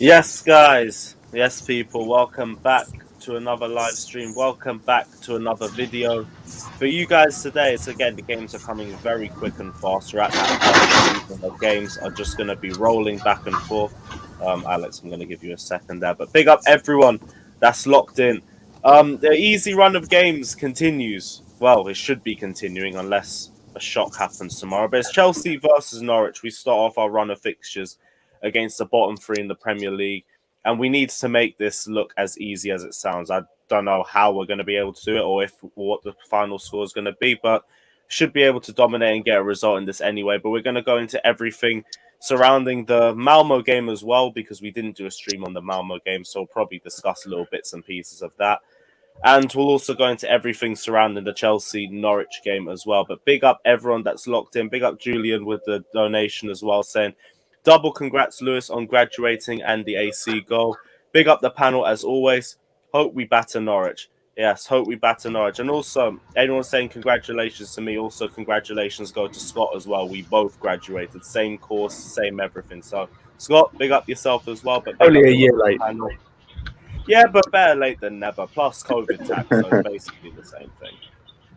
Yes, guys. Yes, people. Welcome back to another live stream. Welcome back to another video. For you guys today, it's again, the games are coming very quick and fast. We're at that part of the season where games are just going to be rolling back and forth. Alex, I'm going to give you a second there. But big up everyone that's locked in. The easy run of games continues. Well, it should be continuing unless a shock happens tomorrow. But it's Chelsea versus Norwich. We start off our run of fixtures against the bottom three in the Premier League. And we need to make this look as easy as it sounds. I don't know how we're going to be able to do it or what the final score is going to be, but should be able to dominate and get a result in this anyway. But we're going to go into everything surrounding the Malmo game as well, because we didn't do a stream on the Malmo game, so we'll probably discuss little bits and pieces of that. And we'll also go into everything surrounding the Chelsea-Norwich game as well. But big up everyone that's locked in. Big up Julian with the donation as well, saying double congrats, Lewis, on graduating and the AC goal. Big up the panel as always. Hope we batter Norwich. Yes, hope we batter Norwich. And also, anyone saying congratulations to me, also congratulations go to Scott as well. We both graduated. Same course, same everything. So, Scott, big up yourself as well. But only a year late. Panel. Yeah, but better late than never. Plus COVID tax, so basically the same thing.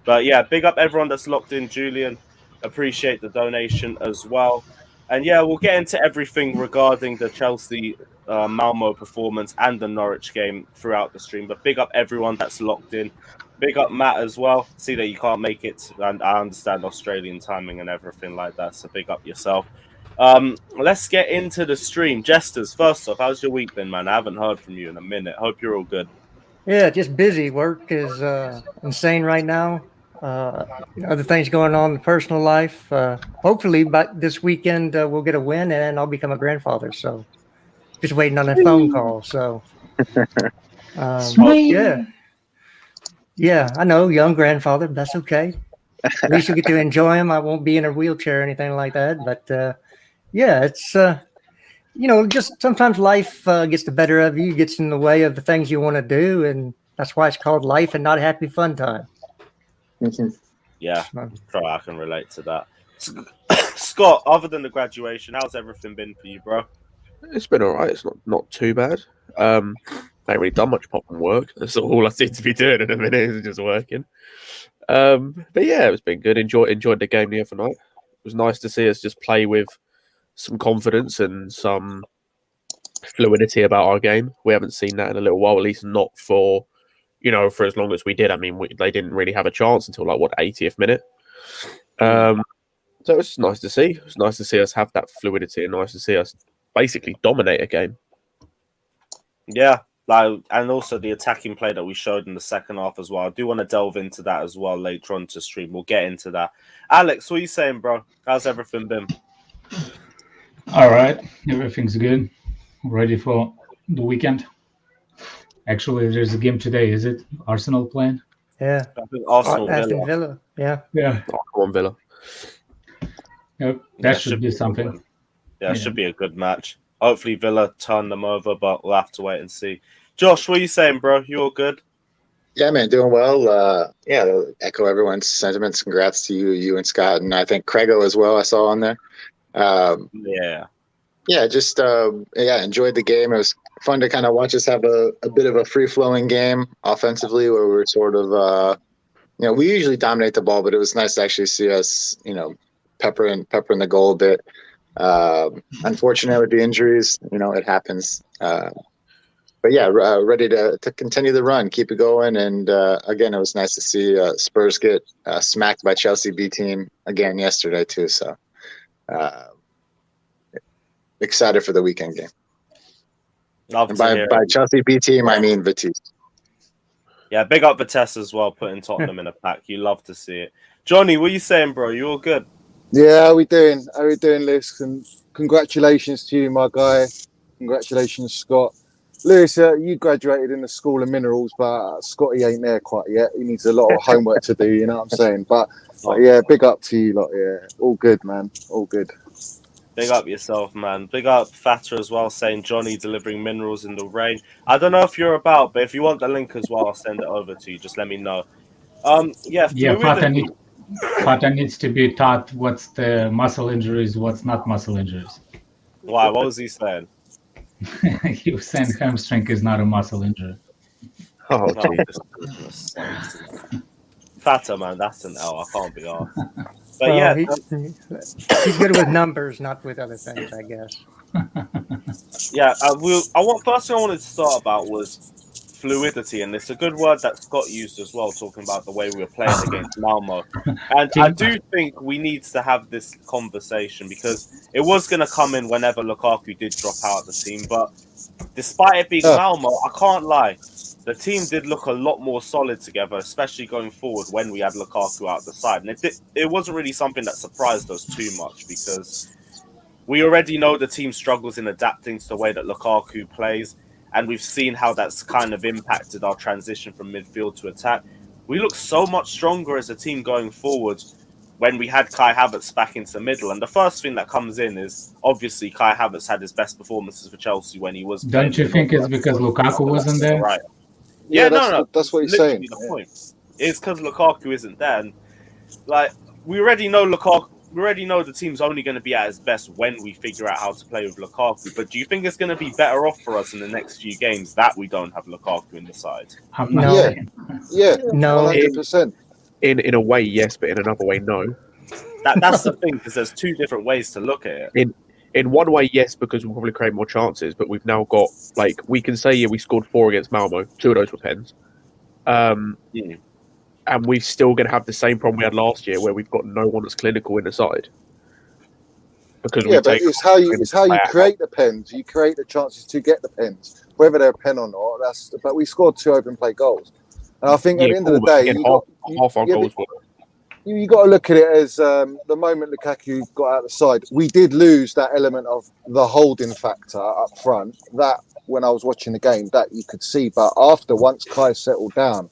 But yeah, big up everyone that's locked in. Julian, appreciate the donation as well. And yeah, we'll get into everything regarding the Chelsea Malmo performance and the Norwich game throughout the stream. But big up everyone that's locked in. Big up Matt as well. See that you can't make it, and I understand Australian timing and everything like that. So big up yourself. Let's get into the stream. Jesters, first off, how's your week been, man? I haven't heard from you in a minute. Hope you're all good. Yeah, just busy. Work is insane right now. Other things going on in the personal life. Hopefully, by this weekend, we'll get a win and I'll become a grandfather. So, just waiting on a phone call. So, yeah, I know, young grandfather. But that's okay. At least you'll get to enjoy him. I won't be in a wheelchair or anything like that. But yeah, it's just sometimes life gets the better of you, gets in the way of the things you want to do, and that's why it's called life and not happy fun time. Yeah, probably I can relate to that. Scott, other than the graduation, how's everything been for you, bro? It's been all right. It's not too bad. I ain't really done much pop and work. That's all I seem to be doing in a minute is just working. But yeah, it's been good. Enjoyed the game the other night. It was nice to see us just play with some confidence and some fluidity about our game. We haven't seen that in a little while, at least not for as long as we did. I mean, they didn't really have a chance until 80th minute. So it's nice to see. It's nice to see us have that fluidity and nice to see us basically dominate a game. Yeah, and also the attacking play that we showed in the second half as well. I do want to delve into that as well later on to stream. We'll get into that. Alex, what are you saying, bro? How's everything been? All right, everything's good. Ready for the weekend. Actually, there's a game today. Is it Arsenal playing? Yeah. Arsenal Aston Villa. Yeah. Yeah. Come on, Villa. Yep. That should be something. Yeah, it should be a good match. Hopefully Villa turn them over, but we'll have to wait and see. Josh, what are you saying, bro? You all good? Yeah, man, doing well. Echo everyone's sentiments. Congrats to you and Scott, and I think Craigo as well. I saw on there. Enjoyed the game. It was fun to kind of watch us have a bit of a free-flowing game offensively, where we're sort of, we usually dominate the ball, but it was nice to actually see us, peppering the goal a bit. Unfortunate with the injuries, it happens. Ready to continue the run, keep it going. And again, it was nice to see Spurs get smacked by Chelsea B team again yesterday too. So excited for the weekend game. And by Chelsea B team, I mean Vitesse. Yeah, big up Vitesse as well, putting Tottenham in a pack. You love to see it. Johnny, what are you saying, bro? You all good? Yeah, how we doing? Lewis? And congratulations to you, my guy. Congratulations, Scott. Lewis, you graduated in the School of Minerals, but Scotty ain't there quite yet. He needs a lot of homework to do, you know what I'm saying? But yeah, big up to you lot. Yeah, all good, man. All good. Big up yourself, man. Big up Fatter as well, saying Johnny delivering minerals in the rain. I don't know if you're about, but if you want the link as well, I'll send it over to you. Just let me know. Fatter needs to be taught what's the muscle injuries, what's not muscle injuries. Why? What was he saying? He was saying hamstring is not a muscle injury. Oh, Oh, Jesus. goodness sakes. Fatter, man, that's an L. I can't be asked. But Well, yeah, he's good with numbers, not with other things, I guess. First thing I wanted to start about was fluidity, and it's a good word that Scott used as well, talking about the way we were playing against Malmo. And I do think we need to have this conversation because it was going to come in whenever Lukaku did drop out of the team. But despite it being Malmo, I can't lie, the team did look a lot more solid together, especially going forward when we had Lukaku out the side. And it wasn't really something that surprised us too much because we already know the team struggles in adapting to the way that Lukaku plays, and we've seen how that's kind of impacted our transition from midfield to attack. We look so much stronger as a team going forward when we had Kai Havertz back into the middle. And the first thing that comes in is, obviously, Kai Havertz had his best performances for Chelsea when he was playing. Don't you think it's because Lukaku wasn't there? Right. Yeah, no. that's what he's literally saying. The point. It's because Lukaku isn't there. And, we already know Lukaku. We already know the team's only going to be at its best when we figure out how to play with Lukaku. But do you think it's going to be better off for us in the next few games that we don't have Lukaku in the side? I'm not No. saying. Yeah, No. 100%. In a way, yes, but in another way, no. That's the thing, because there's two different ways to look at it. In one way, yes, because we'll probably create more chances, but we've now got, we can say, we scored 4 against Malmo. 2 of those were pens. And we're still going to have the same problem we had last year, where we've got no one that's clinical in the side. Because but it's how you create the pens. You create the chances to get the pens, whether they're a pen or not. But we scored 2 open play goals, and I think at the end of the day, half our goals were. You got to look at it as the moment Lukaku got out the side, we did lose that element of the holding factor up front. That when I was watching the game, that you could see. But once Kai settled down,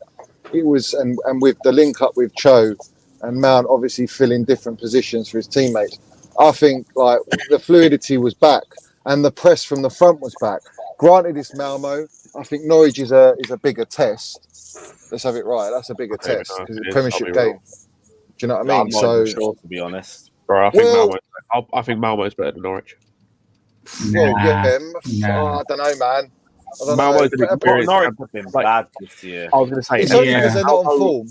it was and with the link up with Cho and Mount obviously filling different positions for his teammates, I think the fluidity was back and the press from the front was back. Granted, it's Malmo. I think Norwich is a bigger test. Let's have it right. That's a bigger test because it's a Premiership game. Do you know what I mean? I'm not even sure, to be honest. Bro, I think Malmo's better than Norwich. I don't know, man. Malmo's Norwich have been bad this year. I was going to say, it's only because they're not on form.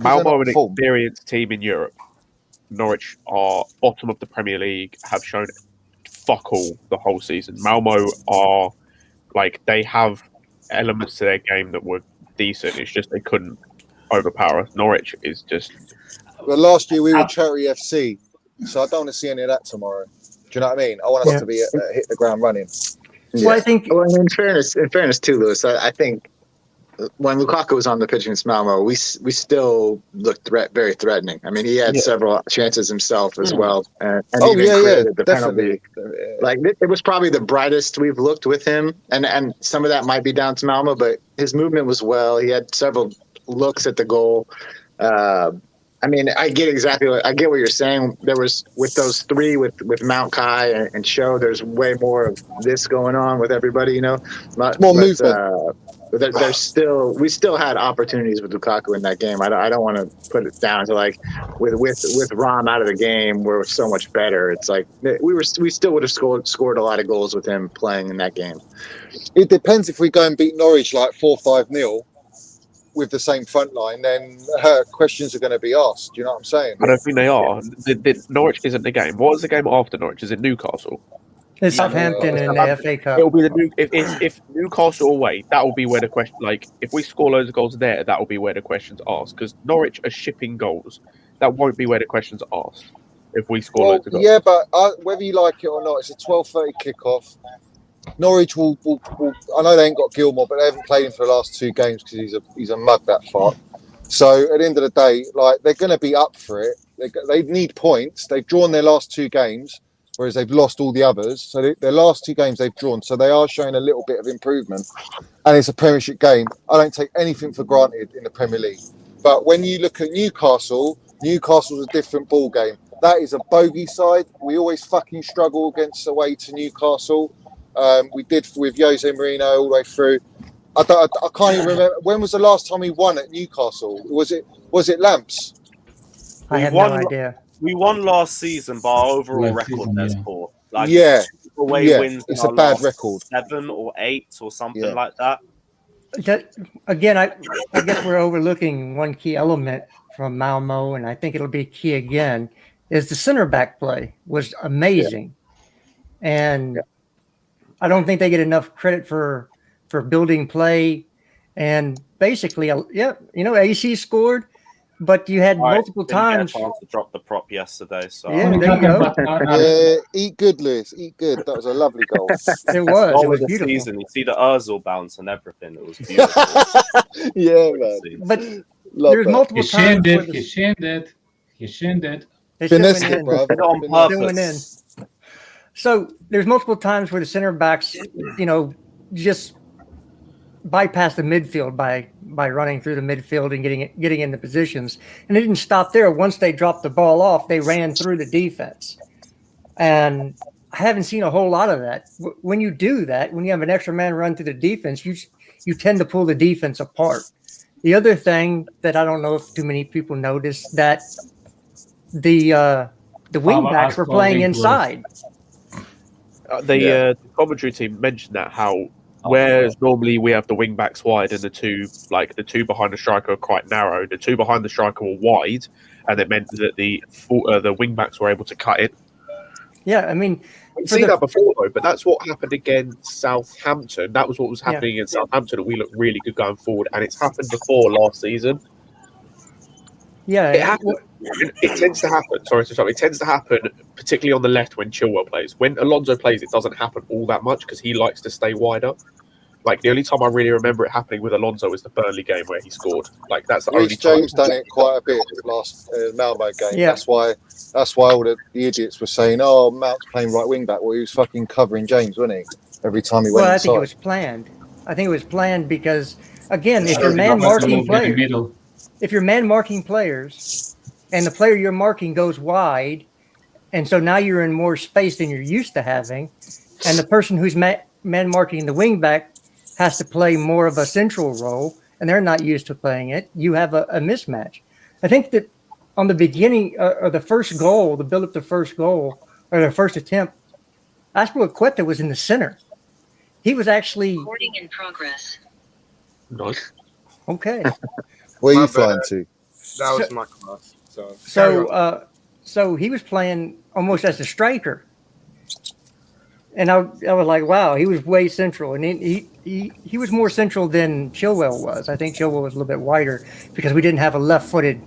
Malmo are an experienced team in Europe. Norwich are bottom of the Premier League, have shown fuck all the whole season. Malmo are they have elements to their game that were decent. It's just they couldn't overpower us. Norwich is just. Well, last year we were Charity FC, so I don't want to see any of that tomorrow. Do you know what I mean? I want us to be hit the ground running. Well, I think. Well, in fairness too, Lewis, I think when Lukaku was on the pitch against Malmo, we still looked very threatening. I mean, he had several chances himself as well, and created the penalty. It was probably the brightest we've looked with him, and some of that might be down to Malmo, but his movement was well. He had several looks at the goal. I mean, I get what you're saying. There was with those 3 with Mount Kai and Show. There's way more of this going on with everybody, more movement. We still had opportunities with Lukaku in that game. I don't want to put it down to with Rom out of the game, we're so much better. It's we still would have scored a lot of goals with him playing in that game. It depends if we go and beat Norwich 4-5-0. With the same front line, then questions are going to be asked. Do you know what I'm saying? I don't think they are. Norwich isn't the game. What is the game after Norwich? Is it Newcastle? It's Southampton in the FA Cup. It'll be if Newcastle away. That will be where the question. If we score loads of goals there, that will be where the questions are asked. Because Norwich are shipping goals. That won't be where the questions are asked. If we score loads of goals. Yeah, but whether you like it or not, it's a 12:30 kickoff. Norwich will. I know they ain't got Gilmore, but they haven't played him for the last 2 games because he's a mug that far. So at the end of the day, they're going to be up for it. They need points. They've drawn their last 2 games, whereas they've lost all the others. So their last 2 games they've drawn. So they are showing a little bit of improvement. And it's a Premiership game. I don't take anything for granted in the Premier League. But when you look at Newcastle's a different ball game. That is a bogey side. We always fucking struggle against away to Newcastle. We did with Jose Mourinho all the way through. I can't even remember when was the last time we won at Newcastle. Was it Lamps? I have no idea. We won last season, but our overall record is poor. away wins. it's in a our bad last record. 7 or 8 or something Yeah. like that. Again, I guess we're overlooking one key element from Malmo, and I think it'll be key again, is the center back play was amazing. And I don't think they get enough credit for building play. And basically, AC scored, but you had multiple Didn't get a times. chance to drop the prop yesterday, so Yeah, there you go. Yeah, eat good, Lewis. Eat good. That was a lovely goal. It was. goal It was of the beautiful. season. You see the Ozil bounce and everything. It was beautiful. Yeah, man. But Love there's that. multiple He times shinned where it. He shinned it. He shinned it. they still Finessed went it, in. bro. Did it on Finessed Still went in. purpose. So there's multiple times where the center backs, just bypass the midfield by running through the midfield and getting into positions. And it didn't stop there. Once they dropped the ball off, they ran through the defense. And I haven't seen a whole lot of that. When you do that, when you have an extra man run through the defense, you tend to pull the defense apart. The other thing that I don't know if too many people noticed, that the wing backs were playing inside. The commentary team mentioned that how whereas normally we have the wing backs wide and the two behind the striker are quite narrow, the two behind the striker were wide, and it meant that the wing backs were able to cut in. Yeah, I mean, We've seen that before though, but that's what happened against Southampton. That was what was happening against Southampton, and we looked really good going forward. And it's happened before last season. Yeah, It happens. It tends to happen. Sorry to stop. It tends to happen, particularly on the left when Chilwell plays. When Alonso plays, it doesn't happen all that much because he likes to stay wider. Like the only time I really remember it happening with Alonso was the Burnley game where he scored. Like that's the only Reece time. James done it quite a bit last Malmo game. Yeah. That's why all the idiots were saying, "Oh, Mount's playing right wing back." Well, he was fucking covering James, wasn't he? Every time he went I inside. think it was planned. I think it was planned because, again, if you're man marking players, and the player you're marking goes wide, and so now you're in more space than you're used to having, and the person who's man marking the wing back has to play more of a central role, and they're not used to playing it, you have a mismatch. I think that on the beginning or the first goal, the build up to first goal or the first attempt, Aspilicueta was in the center. He was actually Recording in progress. Nice. okay. Where are My you flying bad. to? That was my class. So So he was playing almost as a striker, and I was like, wow, he was way central, and he was more central than Chilwell was. I think Chilwell was a little bit wider because we didn't have a left-footed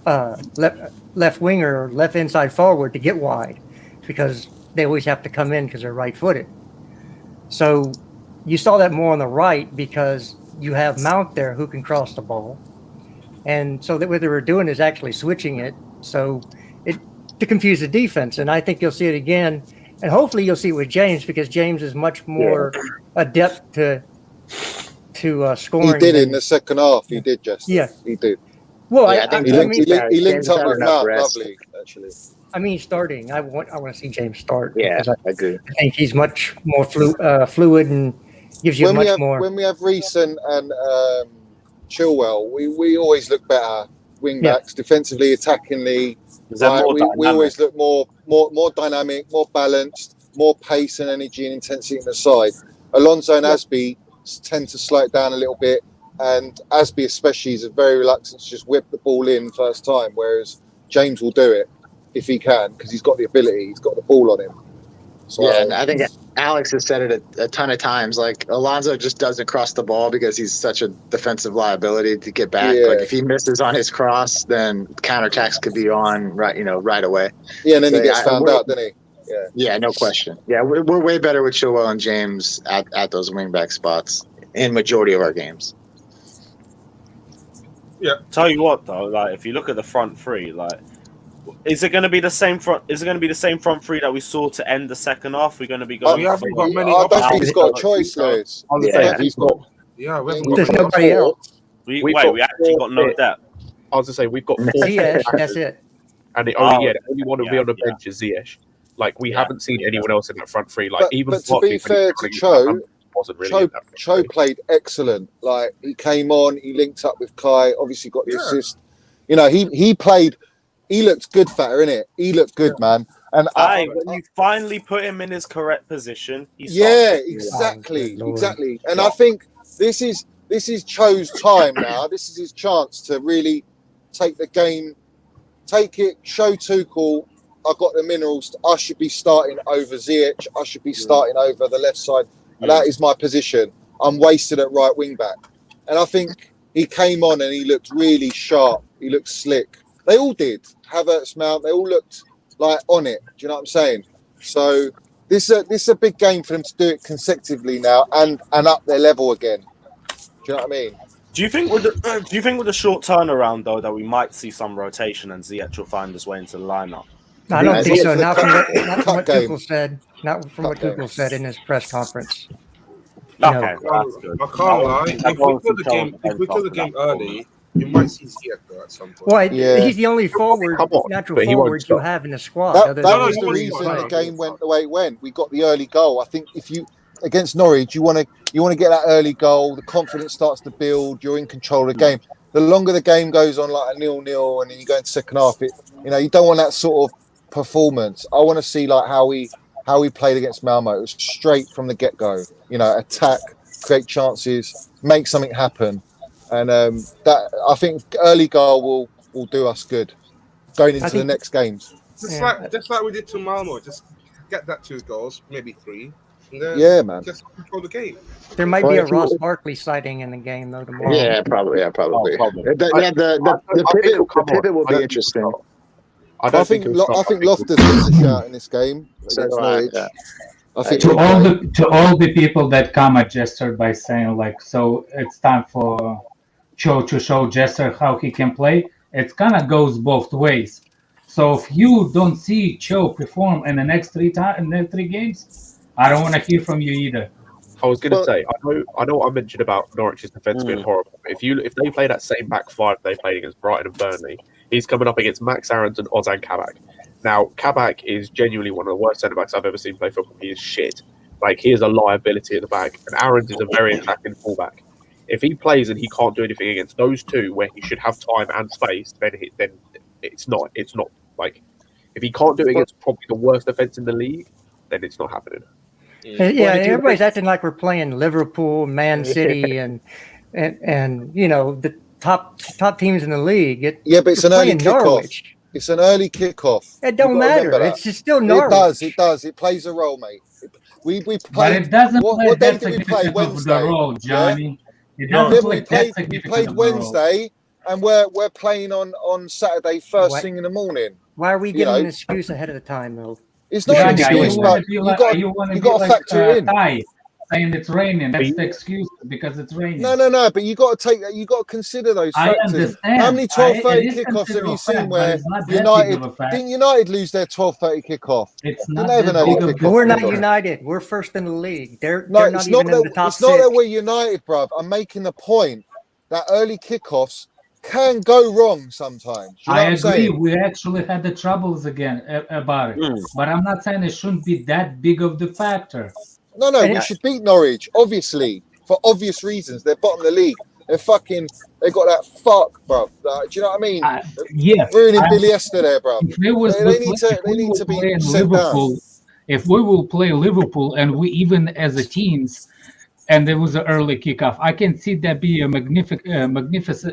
left winger or left inside forward to get wide because they always have to come in because they're right-footed. So you saw that more on the right because you have Mount there who can cross the ball. And so that what they were doing is actually switching it to confuse the defense. And I think you'll see it again. And hopefully you'll see it with James because James is much more adept to scoring. He did it in the second half. He did, Jess. Yeah. He did. Well, Yeah, I think He James linked up had with enough Mount. rest. Lovely, actually. I mean, starting. I want to see James start. Yeah, because I agree. I think he's much more fluid and gives you much more. When we have Reece and Chilwell, we always look better wing backs defensively, attackingly. Is that more we dynamic? always look more dynamic, more balanced, more pace and energy and intensity in the side. Alonso and Asby tend to slow it down a little bit, and Asby especially is very reluctant to just whip the ball in first time, whereas James will do it if he can because he's got the ability, he's got the ball on him. So, Yeah, and I think Alex has said it a ton of times. Like Alonso just doesn't cross the ball because he's such a defensive liability to get back. Yeah. Like if he misses on his cross, then counterattacks could be on right away. Yeah, and then So, he gets yeah, found we're- out, doesn't he? Yeah, no question. Yeah, we're way better with Chilwell and James at those wingback spots in majority of our games. Tell you what though, like if you look at the front three, like is it going to be the same front? Is it going to be the same front three that we saw to end the second half? We're going to be going. we haven't got many I don't think options. he's got a choice, Lewis. I was Yeah. saying, we've got Yeah, we haven't There's got nobody else. We got actually got no four- depth. I was to say we've got four Ziyech, attackers, that's it. and the Oh, only one to be on the yeah. bench is Ziyech. Like we Yeah. haven't seen anyone else in that front three. Like even But to Slotty, be when he fair was to playing Cho, Southampton, wasn't really in that front Cho three. played excellent. Like he came on, he linked up with Kai, obviously got the Yeah. assist. You know, he played he looked good, Fatter, innit? He looked good, man. And when you finally put him in his correct position, he exactly. And I think this is Cho's time now. This is his chance to really take the game, show Tuchel, I got the minerals. I should be starting over Ziyech. I should be starting over the left side. And that is my position. I'm wasted at right wing back. And I think he came on and he looked really sharp. He looked slick. They all did. Havertz, Mount, they all looked like on it. Do you know what I'm saying? So this is a big game for them to do it consecutively now and up their level again. Do you know what I mean? Do you think with the short turnaround though that we might see some rotation and Ziyech will find his way into the lineup? I don't think so. Not from what Tuchel said. Not from what Tuchel said in his press conference. Okay, that's good. I can't lie. If we kill the game early, you might see Ziyech at some point. Well, he's the only natural forward you have in the squad. That was the reason the game went the way it went. We got the early goal. I think if you against Norwich, you want to get that early goal. The confidence starts to build. You're in control of the game. The longer the game goes on, like a 0-0, and then you go into second half, you don't want that sort of performance. I want to see like how we played against Malmo. It was straight from the get-go. Attack, create chances, make something happen, and that I think early goal will do us good going into the next games. Just like we did to Malmo, just get that 2 goals, maybe 3. And then man. Just control the game. There might be a Ross Barkley sighting in the game though tomorrow. Yeah, probably. The pivot will be interesting. I think Loftus gets a shout in this game against Norwich. I think to all the people that come at Jester by saying so it's time for Cho to show Jester how he can play. It kind of goes both ways. So if you don't see Cho perform in the next 3 games, I don't want to hear from you either. I was going to say, I know what I mentioned about Norwich's defence being horrible. If they play that same back 5 they played against Brighton and Burnley, he's coming up against Max Aarons and Ozan Kabak. Now, Kabak is genuinely one of the worst centre-backs I've ever seen play football. He is shit. He is a liability at the back. And Aarons is a very attacking fullback. If he plays and he can't do anything against those two where he should have time and space, then it's not. If he can't do it against probably the worst defence in the league, then it's not happening. Yeah, everybody's acting like we're playing Liverpool, Man City, and the top teams in the league. But it's an early kickoff. It's an early kickoff. It don't matter. It's just still Norwich. It does. It plays a role, mate. We played. But it doesn't play what that day did we play? Wednesday. Role, Johnny. Yeah? We played Wednesday, and we're playing on Saturday first thing in the morning. Why are we giving an excuse ahead of the time, though? It's not an excuse, but you got to factor it in. Saying it's raining, that's the excuse because it's raining. No. But you got to consider those factors. How many 12:30 kickoffs have you seen where United lose their 12:30 kickoff? It's not but we're not United. We're first in the league. They're not even in the top 6. It's not that we're United, bruv. I'm making the point that early kickoffs can go wrong sometimes. I agree. We actually had the troubles again about it, but I'm not saying it shouldn't be that big of the factor. No, we should beat Norwich, obviously, for obvious reasons. They're bottom of the league. They got that fuck, bro. Do you know what I mean? Ruining Billy Esther there, bro. They need to be sent down. If we will play Liverpool and we even as a teams, and there was an early kickoff, I can see that be a magnificent,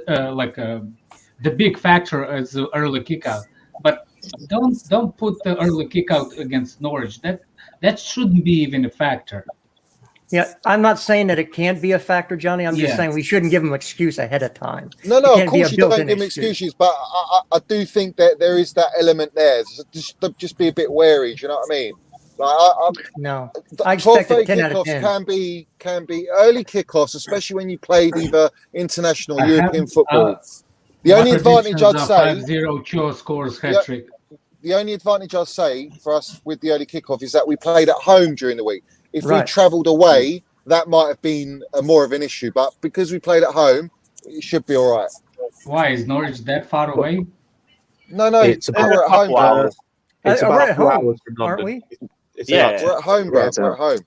the big factor as the early kickoff. But don't put the early kickoff against Norwich. That shouldn't be even a factor. Yeah, I'm not saying that it can't be a factor, Johnny. I'm just saying we shouldn't give them an excuse ahead of time. No, of course you don't give them excuses, but I do think that there is that element there. Just be a bit wary. Do you know what I mean? I expect a 10 out of 10. Can be early kickoffs, especially when you played either international or European football. The only advantage I'd say 5-0 Cho scores hat-trick. The only advantage I'll say for us with the early kickoff is that we played at home during the week. If we travelled away, that might have been more of an issue. But because we played at home, it should be all right. Why? Is Norwich that far away? No. It's about we're at home. It's about 4 hours from London. Aren't we? We're at home, bro. We're at home.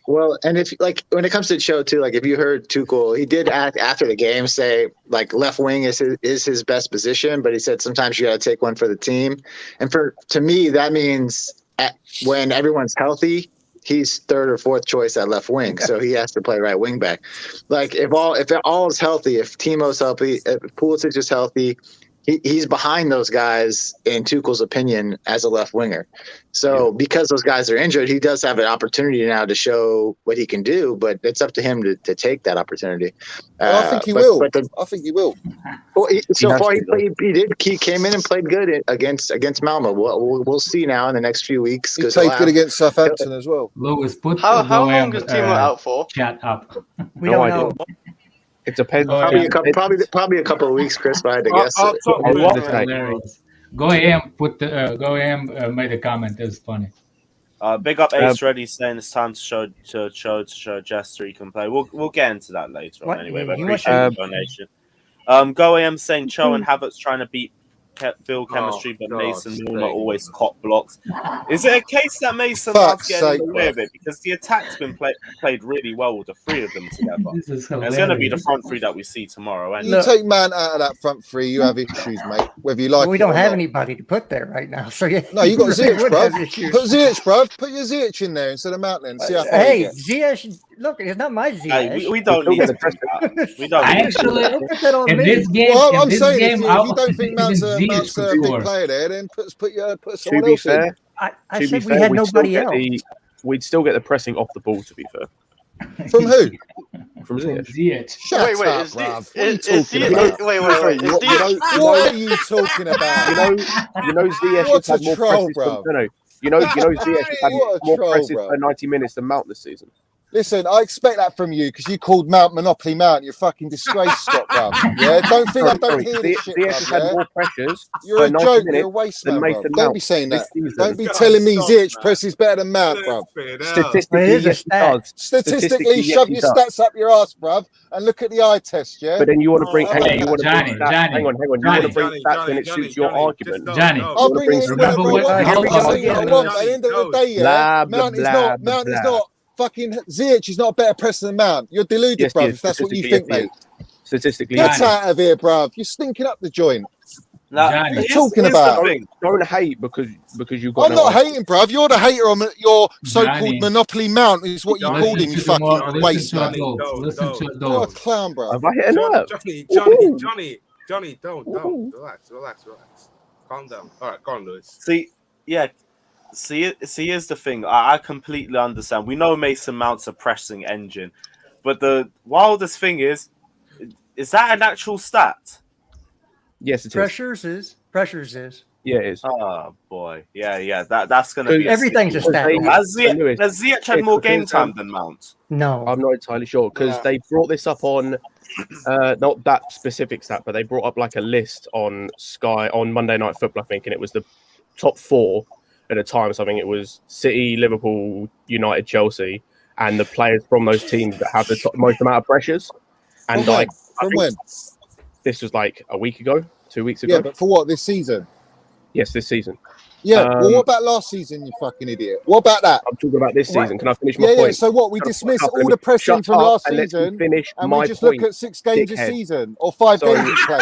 Well, and if like when it comes to Cho too, like if you heard Tuchel, he did after the game say like left wing is his best position, but he said sometimes you got to take one for the team. And to me, that means when everyone's healthy, he's third or fourth choice at left wing, so he has to play right wing back. Like if all is healthy, if Timo's healthy, if Pulisic is healthy, he's behind those guys in Tuchel's opinion as a left winger. So because those guys are injured, he does have an opportunity now to show what he can do, but it's up to him to take that opportunity. I think he will. I think he will. Well, so far he came in and played good against Malmo. We'll see now in the next few weeks. He played good against Southampton as well. Lewis, put how long is Timo out for? Chat up. We don't know. It depends. Probably a couple of weeks, Chris, if I had to guess. Go AM made a comment. It was funny. Big up Ace Ready saying it's time to show Jester he can play. We'll get into that later on anyway. But appreciate the donation. Go AM saying Cho and Havertz trying to build chemistry, but Mason Mount always cop blocks. Is it a case that Mason Mount's getting in the way of it? Because the attack's been played really well with the three of them together. It's going to be the front three that we see tomorrow. You take Man out of that front three, you have issues, mate. Whether you like, we don't have anybody to put there right now. So yeah, no, you got Ziyech, bruv. Put Ziyech, bruv. Put your Ziyech in there instead of Mount. Then see how far hey, Ziyech. Look, it's not my Ziyech. Hey, we don't need to press that. We don't. Actually, in this game, well, I'm saying if you don't think Mount's a big player there, then put someone else in. I said we had nobody else. We'd still get the pressing off the ball, to be fair. From who? From Ziyech. Shut up, bruv. What are you talking about? You know Ziyech What's had a more troll, presses. bro? No. You know Ziyech had more presses per 90 minutes than Mount this season. Listen, I expect that from you because you called Mount Monopoly Mount. You're fucking disgrace, Scott, bruv. Yeah, don't think I don't hear this shit, Ziyech bruv, had more pressures. You're a joke. You're a waste man, bruv. Don't be saying that. Don't be telling me Ziyech presses better than Mount, bruv. Statistically, shove your stats up your ass, bruv, and look at the eye test, yeah? But then you want to bring... Johnny. Hang on. You want to bring stats and it suits your argument. Johnny. I'll bring it in. At the end of the day, yeah, Mount is not... Fucking Ziyech is not a better presser than Mount. You're deluded, bruv, if that's what you think, mate. Statistically, get out of here, bruv. You're stinking up the joint. What are you talking about? Don't hate because you've got. I'm not hating, bruv. You're the hater on your so-called Monopoly Mount. Is what you called him, you fucking waste man. Listen to You're a clown, bruv. Have I hit a nerve? Johnny, don't. Relax. Calm down. All right, go on, Lewis. See, here's the thing. I completely understand. We know Mason Mount's a pressing engine, but the wildest thing is that an actual stat? Yes, it is. Pressures is. Yeah, it is. Oh boy, yeah. That's gonna be everything's a stat. Has Ziyech had more game time than Mount? No, I'm not entirely sure because they brought this up on not that specific stat, but they brought up like a list on Sky on Monday Night Football, I think, and it was the top 4 at a time. So I think it was City, Liverpool, United, Chelsea, and the players from those teams that have the most amount of pressures. And from when? This was like a week ago, 2 weeks ago. Yeah, but for what? This season? Yes, this season. Yeah, well, what about last season, you fucking idiot? What about that? I'm talking about this season. Can I finish my point? Yeah, so what? We dismiss all the pressing from last season and we just look at 6 games a season or 5 games each play.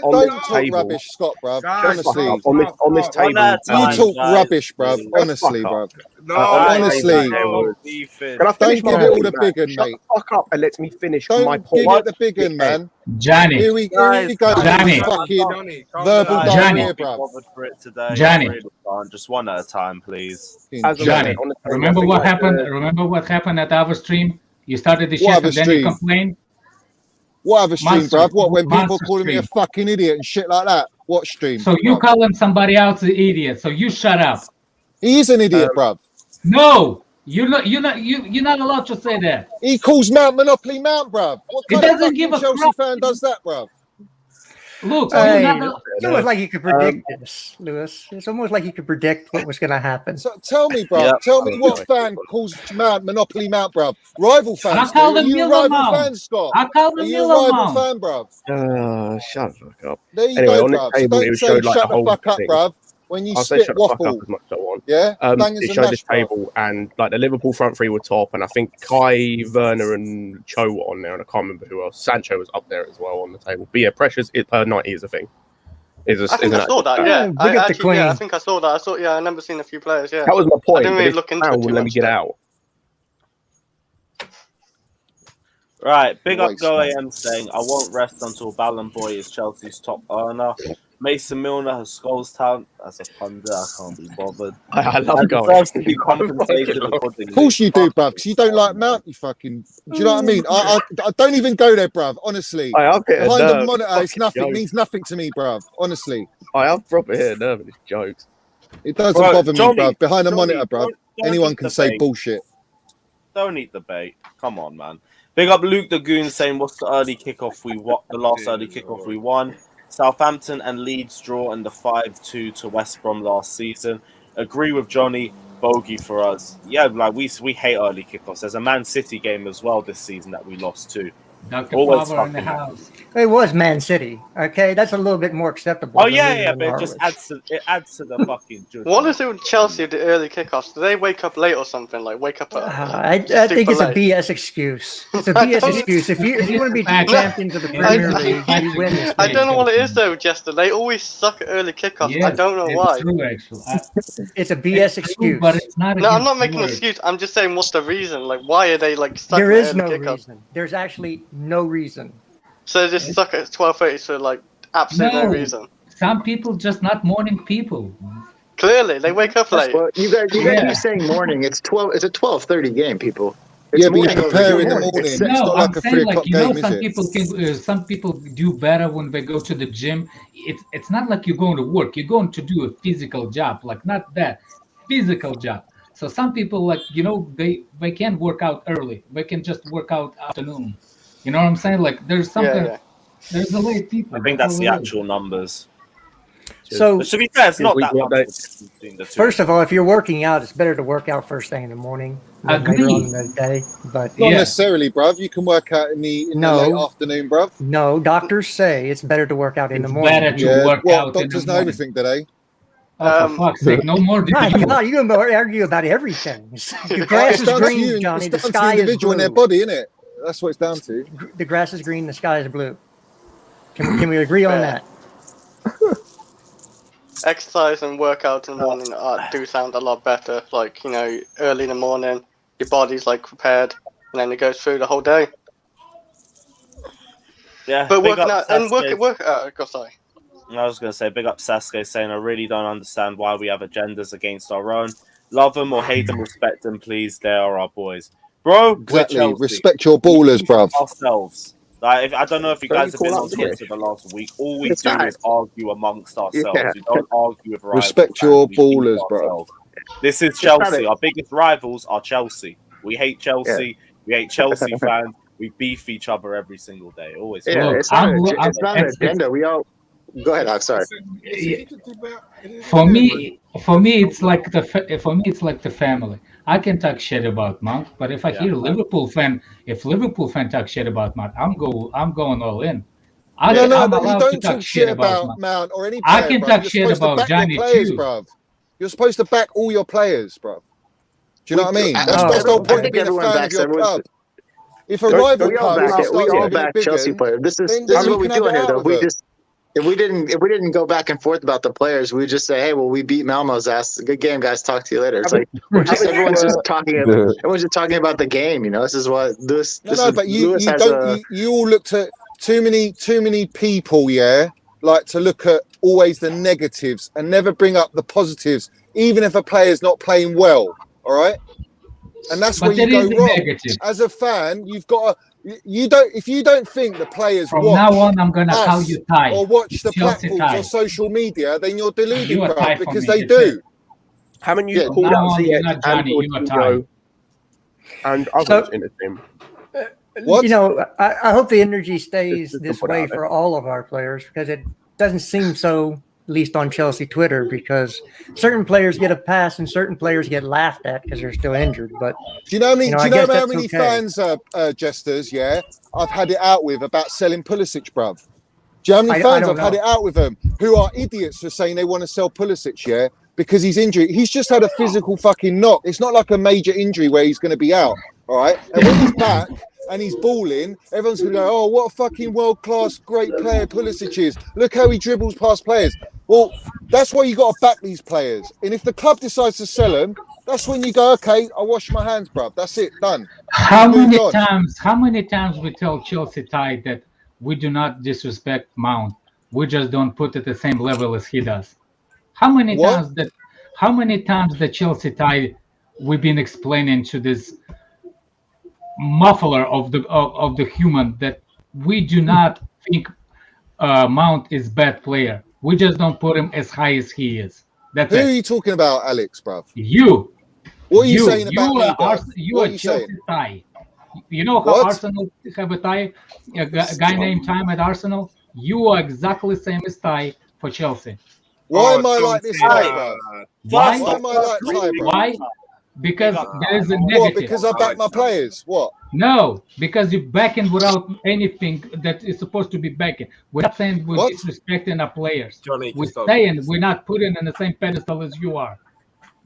Don't talk rubbish, Scott, bruv. Honestly. On this table. You talk rubbish, bruv. Honestly, bruv. Honestly. Can I don't give it all the big un, mate. Shut the fuck up and let me finish my point. Don't give it the big un, man. Johnny. Here we go. Johnny. Fucking verbal diarrhea, bruv. Johnny, just one at a time, please. Johnny, remember what happened? Remember what happened at our stream? You started the shit and then you complained. What other stream, bruv? What, when people calling me a fucking idiot and shit like that? What stream? So you calling somebody else an idiot? So you shut up. He is an idiot, bruv. No, you're not allowed to say that. He calls Mount Monopoly Mount, bruv. What kind of fucking Chelsea fan does that, bruv? Look, it's almost like you could predict this, Lewis. It's almost like you could predict what was going to happen. So tell me, bro. Tell me what fan calls Monopoly Mount, bro. Rival fans. Are you a rival fan, Scott? Are you a rival fan, bro? Shut the fuck up. There you go, bro. So don't say shut the fuck up, bro. when you I'll say spit shut the fuck up waffle, as much as I want. yeah, They bangers and showed mash, this bruv. table, and like the Liverpool front three were top, and I think Kai, Werner, and Cho were on there, and I can't remember who else. Sancho was up there as well on the table. But yeah, pressures per 90 is a thing. I think I saw that. Yeah, Big up the Queen. I think I saw that. I remember seeing a few players. Yeah, that was my point. I didn't but really this look into crowd it too wouldn't let me much. get out. Right, big up Waste, Go man. AM saying, I won't rest until Ballon Boy is Chelsea's top earner. Mason Milner has Scholes talent. As a pundit, I can't be bothered. I love And going. deserves to be compensated accordingly. Of course you do, bruv, because you don't like Mount, you fucking... Do you know what I mean? I don't even go there, bruv, honestly. I've hit a Behind nerve. the monitor, it's Fucking nothing. jokes. Means nothing to me, bruv, honestly. I have proper hit a nerve with these jokes. It doesn't Bro, bother me, Johnny, bruv. Behind the Johnny, monitor, bruv, don't anyone eat can the say bait. bullshit. Don't eat the bait. Come on, man. Big up Luke the Goon saying, what's the early kickoff we won? The last early kickoff we won. Southampton and Leeds draw in the 5-2 to West Brom last season. Agree with Johnny. Bogey for us. Yeah, like we hate early kickoffs. There's a Man City game as well this season that we lost to. Dr. Always Power in the fucking- house. It was Man City. Okay, that's a little bit more acceptable. Oh than yeah, losing yeah, to but it just Norwich. adds to the fucking. judgment. What is it with Chelsea at the early kickoffs? Do they wake up late or something? Like wake up? I think it's a BS excuse. It's a BS don't- excuse. If you want to be champions of the Premier League, you win this. I don't know what it is though, Jester. They always suck at early kickoffs. I Yes, don't know it's why. True, actually. It's a BS It's true, excuse. but it's not. No, I'm not against making an Norwich. excuse. I'm just saying, what's the reason? Like, why are they like stuck There at is early no kickoffs? reason. There's actually no reason. So they just stuck at 12:30 for like absolutely no No. reason. Some people just not morning people. Clearly, they wake up late. Well, you guys Yeah. keep saying morning. It's 12. It's a 12:30 game, people. It's Yeah, but you morning over prepare here. in the It's morning. six. It's No, not I'm like a saying 3 like o'clock you know game, is some it? people can some people do better when they go to the gym. It's not like you're going to work. You're going to do a physical job, like not that physical job. So some people like they can't work out early. They can just work out afternoon. You know what I'm saying? Like there's something. Yeah. There's a late people. I think that's the all it is. actual numbers. So But to be fair, it's not we that got much that- of a difference between the two. first of all, if you're working out, it's better to work out first thing in the morning than later Agreed. on in the day. But Not Yeah. necessarily, bruv. You can work out in the No. late afternoon, bruv. no, doctors say it's better to work out in the It's morning. better to Yeah, work well, out in the doctors know morning. everything, do they? Oh, for fuck's sake, no more than My you. God, you're going to argue about everything. The grass It's is down to green, you. Johnny. It's The down to sky the is individual in their blue. body, innit? That's what it's down to. The grass is green. The sky is blue. Can we agree on Fair. that? Exercise and workout in the morning do sound a lot better. Like early in the morning, your body's like prepared, and then it goes through the whole day. Yeah, But big working up out and Sasuke. go sorry. I was going to say, big up Sasuke saying, I really don't understand why we have agendas against our own. Love them or hate them, respect them, please. They are our boys. Bro, we're Exactly. Chelsea. Respect your ballers, bruv. Ourselves. Like, I don't know if you Don't guys have call been out on the Twitter the last week. All we It's do not. is argue amongst ourselves. Yeah. We don't argue with rivals. Respect your and we beat ballers, bro. ourselves. This is not Chelsea. it. Our biggest rivals are Chelsea. We hate Chelsea. We hate Chelsea fans. We beef each other every single day. Always. Yeah, Look, it's not, I'm- it's not an it's- agenda. We all go ahead. I'm sorry. For me, it's like the family. I can talk shit about Mount, but if I hear Liverpool fan talk shit about Mount, I'm going all in. No, I'm but you allowed don't to talk talk shit about Mount. Mount or any I player, can bruv. talk You're shit supposed to about back Johnny your players, too. bruv. You're supposed to back all your players, bruv. Do you know what I mean? That's the whole I point of think being a everyone fan of backs your everyone. club. If a rival We all club back starts it. We all giving it back big Chelsea in, players. This is then what you we can do have in it here, out though. with them. If we didn't go back and forth about the players, we just say, hey, well, we beat Malmo's ass. Good game, guys. Talk to you later. It's like everyone's just talking. Everyone's just talking about the game. This is what this. No, but you all looked at too many people, yeah, like to look at always the negatives and never bring up the positives, even if a player's not playing well. All right, and that's But where you there go is a wrong. negative. As a fan, you've got to. If you don't think the players From watch now on, I'm gonna us call you Ty. or watch the Chelsea platforms Ty. or social media, then you're deluded, You are bro, Ty for because me, they that's do. Haven't you Yeah, called now out on, you're Ziyech not and Johnny, you are Coutinho and others in the team? What? You know, I hope the energy stays Just this put it way out there. for all of our players because it doesn't seem so, at least on Chelsea Twitter, because certain players get a pass and certain players get laughed at because they're still injured. But Do you know how many? You know, do I you know guess how that's many okay. fans, jesters? Yeah, I've had it out with about selling Pulisic, bruv. Do you know how many I fans don't I've had know. it out with them who are idiots for saying they want to sell Pulisic, yeah, because he's injured. He's just had a physical fucking knock. It's not like a major injury where he's going to be out, all right? And when he's back and he's balling, everyone's going to go, oh, what a fucking world-class, great player Pulisic is. Look how he dribbles past players. Well, that's why you got to back these players. And if the club decides to sell them, that's when you go, okay, I wash my hands, bruv. That's it, done. How Moved many on. times we tell Chelsea Ty that we do not disrespect Mount? We just don't put it the same level as he does. How many What? times that Chelsea Ty we've been explaining to this muffler of the human that we do not think Mount is bad player. We just don't put him as high as he is. That's Who are it. you talking about, Alex, bruv? You. What are you saying about me, are bruv? you What are are you Chelsea saying? tie. You know how What? Arsenal have a tie, a guy named Time at Arsenal. You are exactly the same as Ty for Chelsea. Why Oh, am I don't like this say guy, that. bruv? Why? Why am I like Ty, bruv? Why? Because there is a What, negative. because I back my players? What? No, because you're backing without anything that is supposed to be backing. We're not saying we're What? disrespecting our players. Johnny, We're just stop. saying we're not putting in the same pedestal as you are.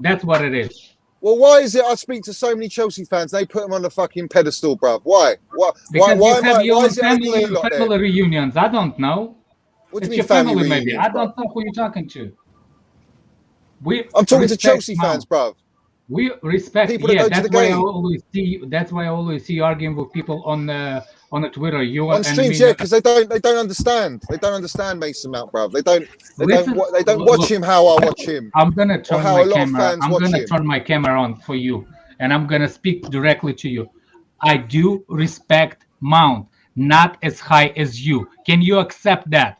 That's what it is. Well, why is it I speak to so many Chelsea fans, they put them on the fucking pedestal, bruv? Why? Because Why you am have I? your Why own is it only family, you lot family then? reunions. I don't know. What do It's you mean your family family, maybe. reunions, I don't bruv? know who you're talking to. I'm talking to respect Chelsea Mount. fans, bruv. We respect. People that Yeah, go to that's the why I game. always see. That's why I always see you arguing with people on the Twitter. You On and streams, me. yeah, because they don't understand. They don't understand Mason Mount, bruv. They don't Listen, watch look, him how I watch him, I'm gonna or turn how my a lot of camera. fans I'm watch gonna him. turn my camera on for you, and I'm gonna speak directly to you. I do respect Mount, not as high as you. Can you accept that?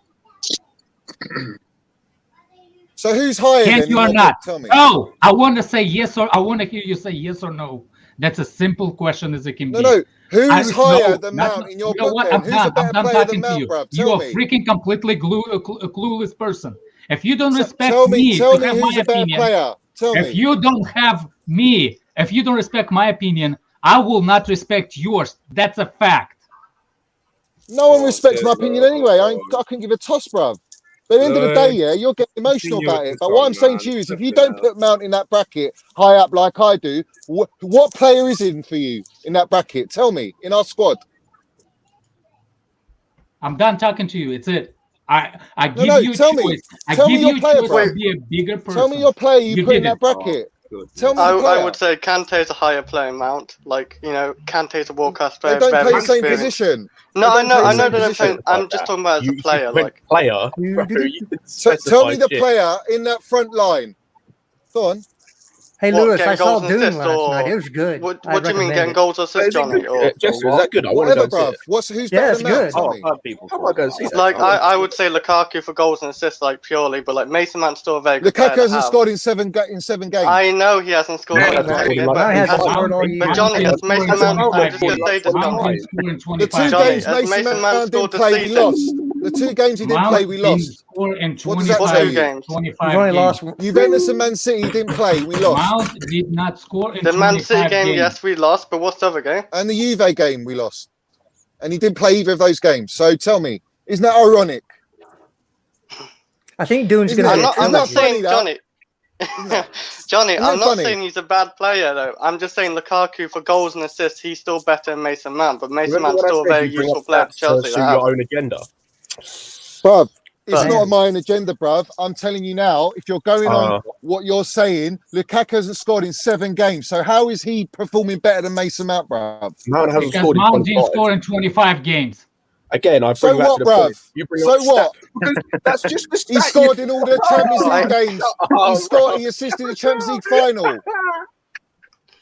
So who's higher Yes, then? you in are your not. book? Tell me. No, I want to say yes or I want to hear you say yes or no. That's a simple question as it can be. No. Who's higher No, than not- Mount in your you know book what? then? I'm Who's done. a better I'm done player talking than to Mount, you. bruv? You Tell are me. freaking completely a clueless person. If you don't respect Tell me to have who's my a better opinion, player. Tell if me. you don't have me, if you don't respect my opinion, I will not respect yours. That's a fact. No one respects my opinion anyway. I couldn't give a toss, bruv. But at the end of the day, yeah, you're getting emotional about it. But what I'm saying to you is if you don't put Mount in that bracket high up like I do, what player is in for you in that bracket? Tell me, in our squad. I'm done talking to you. It's it. I give No, you tell choice. me. I Tell give me your you player, choice bro. to be a bigger person. Tell me your player you put in that didn't. bracket. Tell me I your player. would say Kante's a higher player Mount. Like, you know, Kante's a world-class They player. don't very play the same experienced. position. No, I know play the they same don't play. position. I'm just talking about as a player. Like, player. You Bro, you can Tell me specify the shit. player in that front line. Go on. Hey, What, Lewis, getting I saw goals and Dune assists, last or night. It was good. what I do you mean recommend getting it. goals or assists, Is it Johnny? good? Or Jester, is that good? I want to Whatever, go see bruv. it. Who's Yeah, better it's than Mount? good. Tell Oh, me. I've heard people. How am I going to see that? like I want I would say Lukaku for goals and assists, like purely, but like Mason Mount's still a very good player. Lukaku to hasn't have. scored in seven games. I know he hasn't scored. Man, in that's every what he game, like. Now but he hasn't has- scored all year. But Johnny, has Mason Mount? I'm just gonna say this, Johnny. The two games has Mason Mason Mount Mount scored didn't this play, we season? lost. The two games he didn't play, we lost. Score in What does that 25, tell Two you? games. 25 You've only games. lost. Juventus and Man City didn't play, we lost. Mount did not score in The Man 25 City game, games. yes, we lost, but what's the other game? And the Juve game, we lost. And he didn't play either of those games. So tell me, isn't that ironic? I think Dune's Isn't going to it? get I'm Isn't not that funny, saying that? Johnny. Johnny, Isn't that I'm not funny? saying he's a bad player though. I'm just saying Lukaku for goals and assists, he's still better than Mason Mount. But Mason Remember Mount's when I still a said very you bring useful up player for stats Chelsea. to to suit have. your own agenda? Bruv, it's But- not my own agenda, bruv. I'm telling you now, if you're going on what you're saying, Lukaku hasn't scored in 7 games. So how is he performing better than Mason Mount, bruv? Mount hasn't Because scored in Mount didn't 25. score in 25 games. Again, I So bring back what, to the point. bruv? You bring So up what? stats because that's just the stat. He scored in all the Champions League games. Oh, He assisted the Champions League final.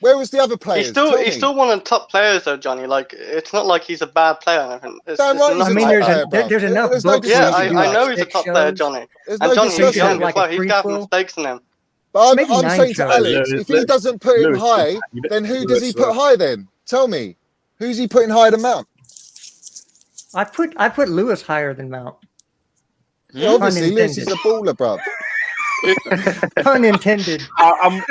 Where was the other players? He's Tell me. still one of the top players though, Johnny. Like it's not like he's a bad player or anything. It's, Damn it's right he's not a I mean, top like there's, that. player, bruv. there's enough There's no books. Yeah, discussion. I know he's a Stick top player, shows. Johnny. There's And no Johnny, he's discussion. young Like as a well. He's got prequel. mistakes in him. But Maybe I'm 9 saying to shows. Alex, if he doesn't put him high, then who does he put high then? Tell me. Who's he putting higher than Mount? I put Lewis higher than Mount. Yeah, obviously, Lewis is Unintended. a baller, bruv. Pun intended. I'm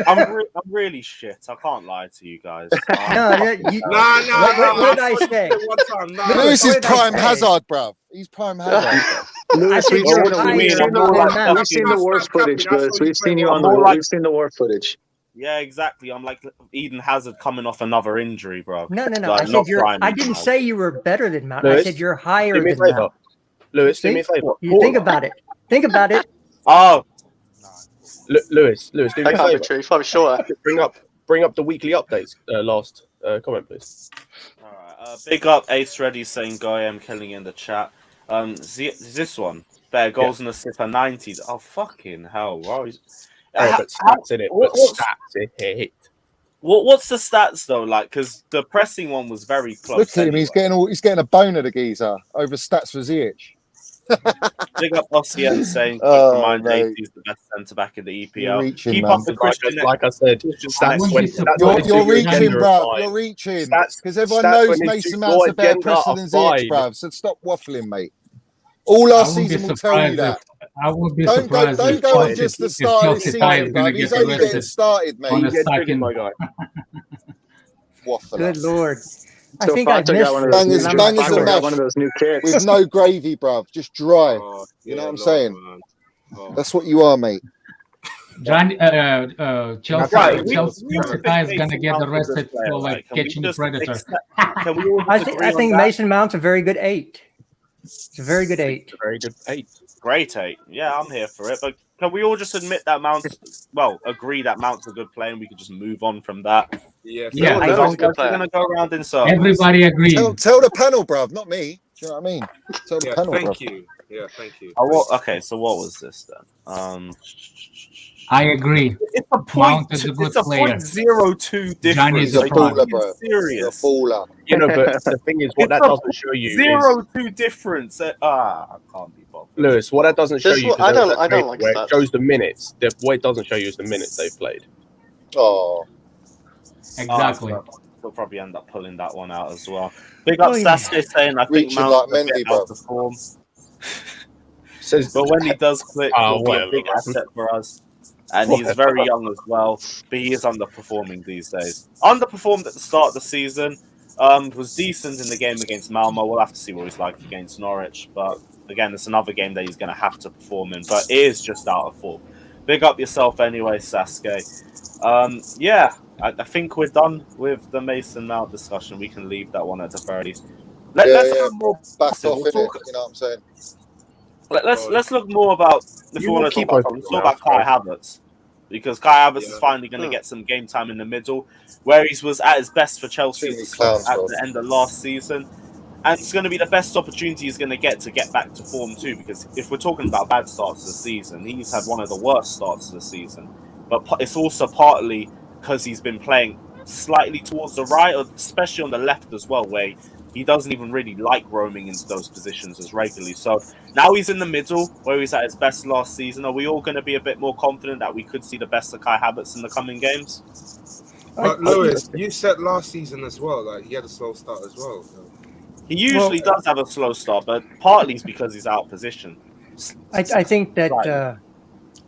really shit. I can't lie to you guys. No, yeah, you, Nah. what did I say? One time, nah. Lewis is what did I prime say? Hazard, bruv. He's prime Hazard. Lewis, said we've you're seen, higher we've than seen the Matt. war, we've seen the war footage, Lewis. We've seen you on the we've seen the war footage. Yeah, exactly. I'm like Eden Hazard coming off another injury, bro. No. Like, I said not you're. prime I Eden didn't Hazard. say you were better than Mount. I Lewis, said you're higher do me a than favour. Mount. Lewis, do See? me a favour. You think about it. Think about it. Oh, Lewis, do me That a can't be favour. true. He's probably shorter. Bring up the weekly updates. Last comment, please. all right. Big up Ace Ready saying Guy I'm killing in the chat. This one. Better goals in the sipper 90. Oh fucking hell! Wow. But stats in it. But stats in it. What's the stats though? Like, because the pressing one was very close. Look at him. anyway. He's getting a boner, the geezer, over stats for Ziyech. Big up Ossian saying remind mate. he's the best centre back in the EPL. You're reaching, Keep man. up the Christian. Like I said, stats when You're reaching, bruv. You're reaching. Because everyone knows Mason Mount's a better presser than Ziyech, bruv. So stop waffling, mate. All our season will tell you that. I would be Don't surprised. go on just the start of the season, bruv. He's only getting started, mate. On a second, my guy. Waffle. Good lord. I So think I Fata missed got one of those Bangers, new- bangers Fata and got mash. one of those new kicks. With no gravy, bruv. Just dry. You know what I'm saying? That's what you are, mate. Chelsea Right, Chelsea we guy is gonna get Mount a arrested good player, for like can we catching the just predator. Can we all I just think agree I on think that? Mason Mount's a very good 8. It's a very good 8. It's a very good 8. Great 8. Yeah, I'm here for it. But can we all just admit that agree that Mount's a good player and we could just move on from that? Yeah, Yeah, I We're think good player. going to go around in circles. Everybody agrees. Tell the panel, bruv, not me. Do you know what I mean? Tell the Yeah, panel, thank bruv. you. Yeah, thank you. Okay, so what was this then? I agree. It's a Mount point. is a good It's a player. .02 difference. Johnny's He's a a Are you baller, bro. He's a serious? baller. You know, but the thing is, what It's that a doesn't show you is 0-2 difference. I can't be bothered. Lewis. What that doesn't show This you, one- 'cause I there was don't- that I don't table like where stats. it shows the minutes. What it doesn't show you is the minutes they've played. Oh, Exactly. He'll probably end up pulling that one out as well. Big up Oh, yeah. Sasuke saying I think Reaching Mount's like a bit Mendy, out bro. of form. Says, But when he does click, he'll be a whatever, big man. asset for us. And he's very young as well, but he is underperforming these days. Underperformed at the start of the season, was decent in the game against Malmo. We'll have to see what he's like against Norwich. But again, it's another game that he's going to have to perform in, but it is just out of form. Big up yourself anyway, Sasuke. Yeah, I think we're done with the Mason Mount discussion. We can leave that one at the very least. Let's have more back positive. off, We'll innit? talk- You know what I'm saying? Let's look more about if You we want will to keep talk about open something. Let's talk about Kai Havertz, because Kai Havertz is finally going to get some game time in the middle, where he was at his best for Chelsea Too many at clowns, bro. the end of last season, and it's going to be the best opportunity he's going to get back to form too. Because if we're talking about bad starts of the season, he's had one of the worst starts of the season, but it's also partly because he's been playing slightly towards the right, or especially on the left as well, where he doesn't even really like roaming into those positions as regularly. So now he's in the middle, where he's at his best last season. Are we all going to be a bit more confident that we could see the best of Kai Havertz in the coming games? But Lewis, you said last season as well, like he had a slow start as well. So. He usually does have a slow start, but partly it's because he's out of position. I think that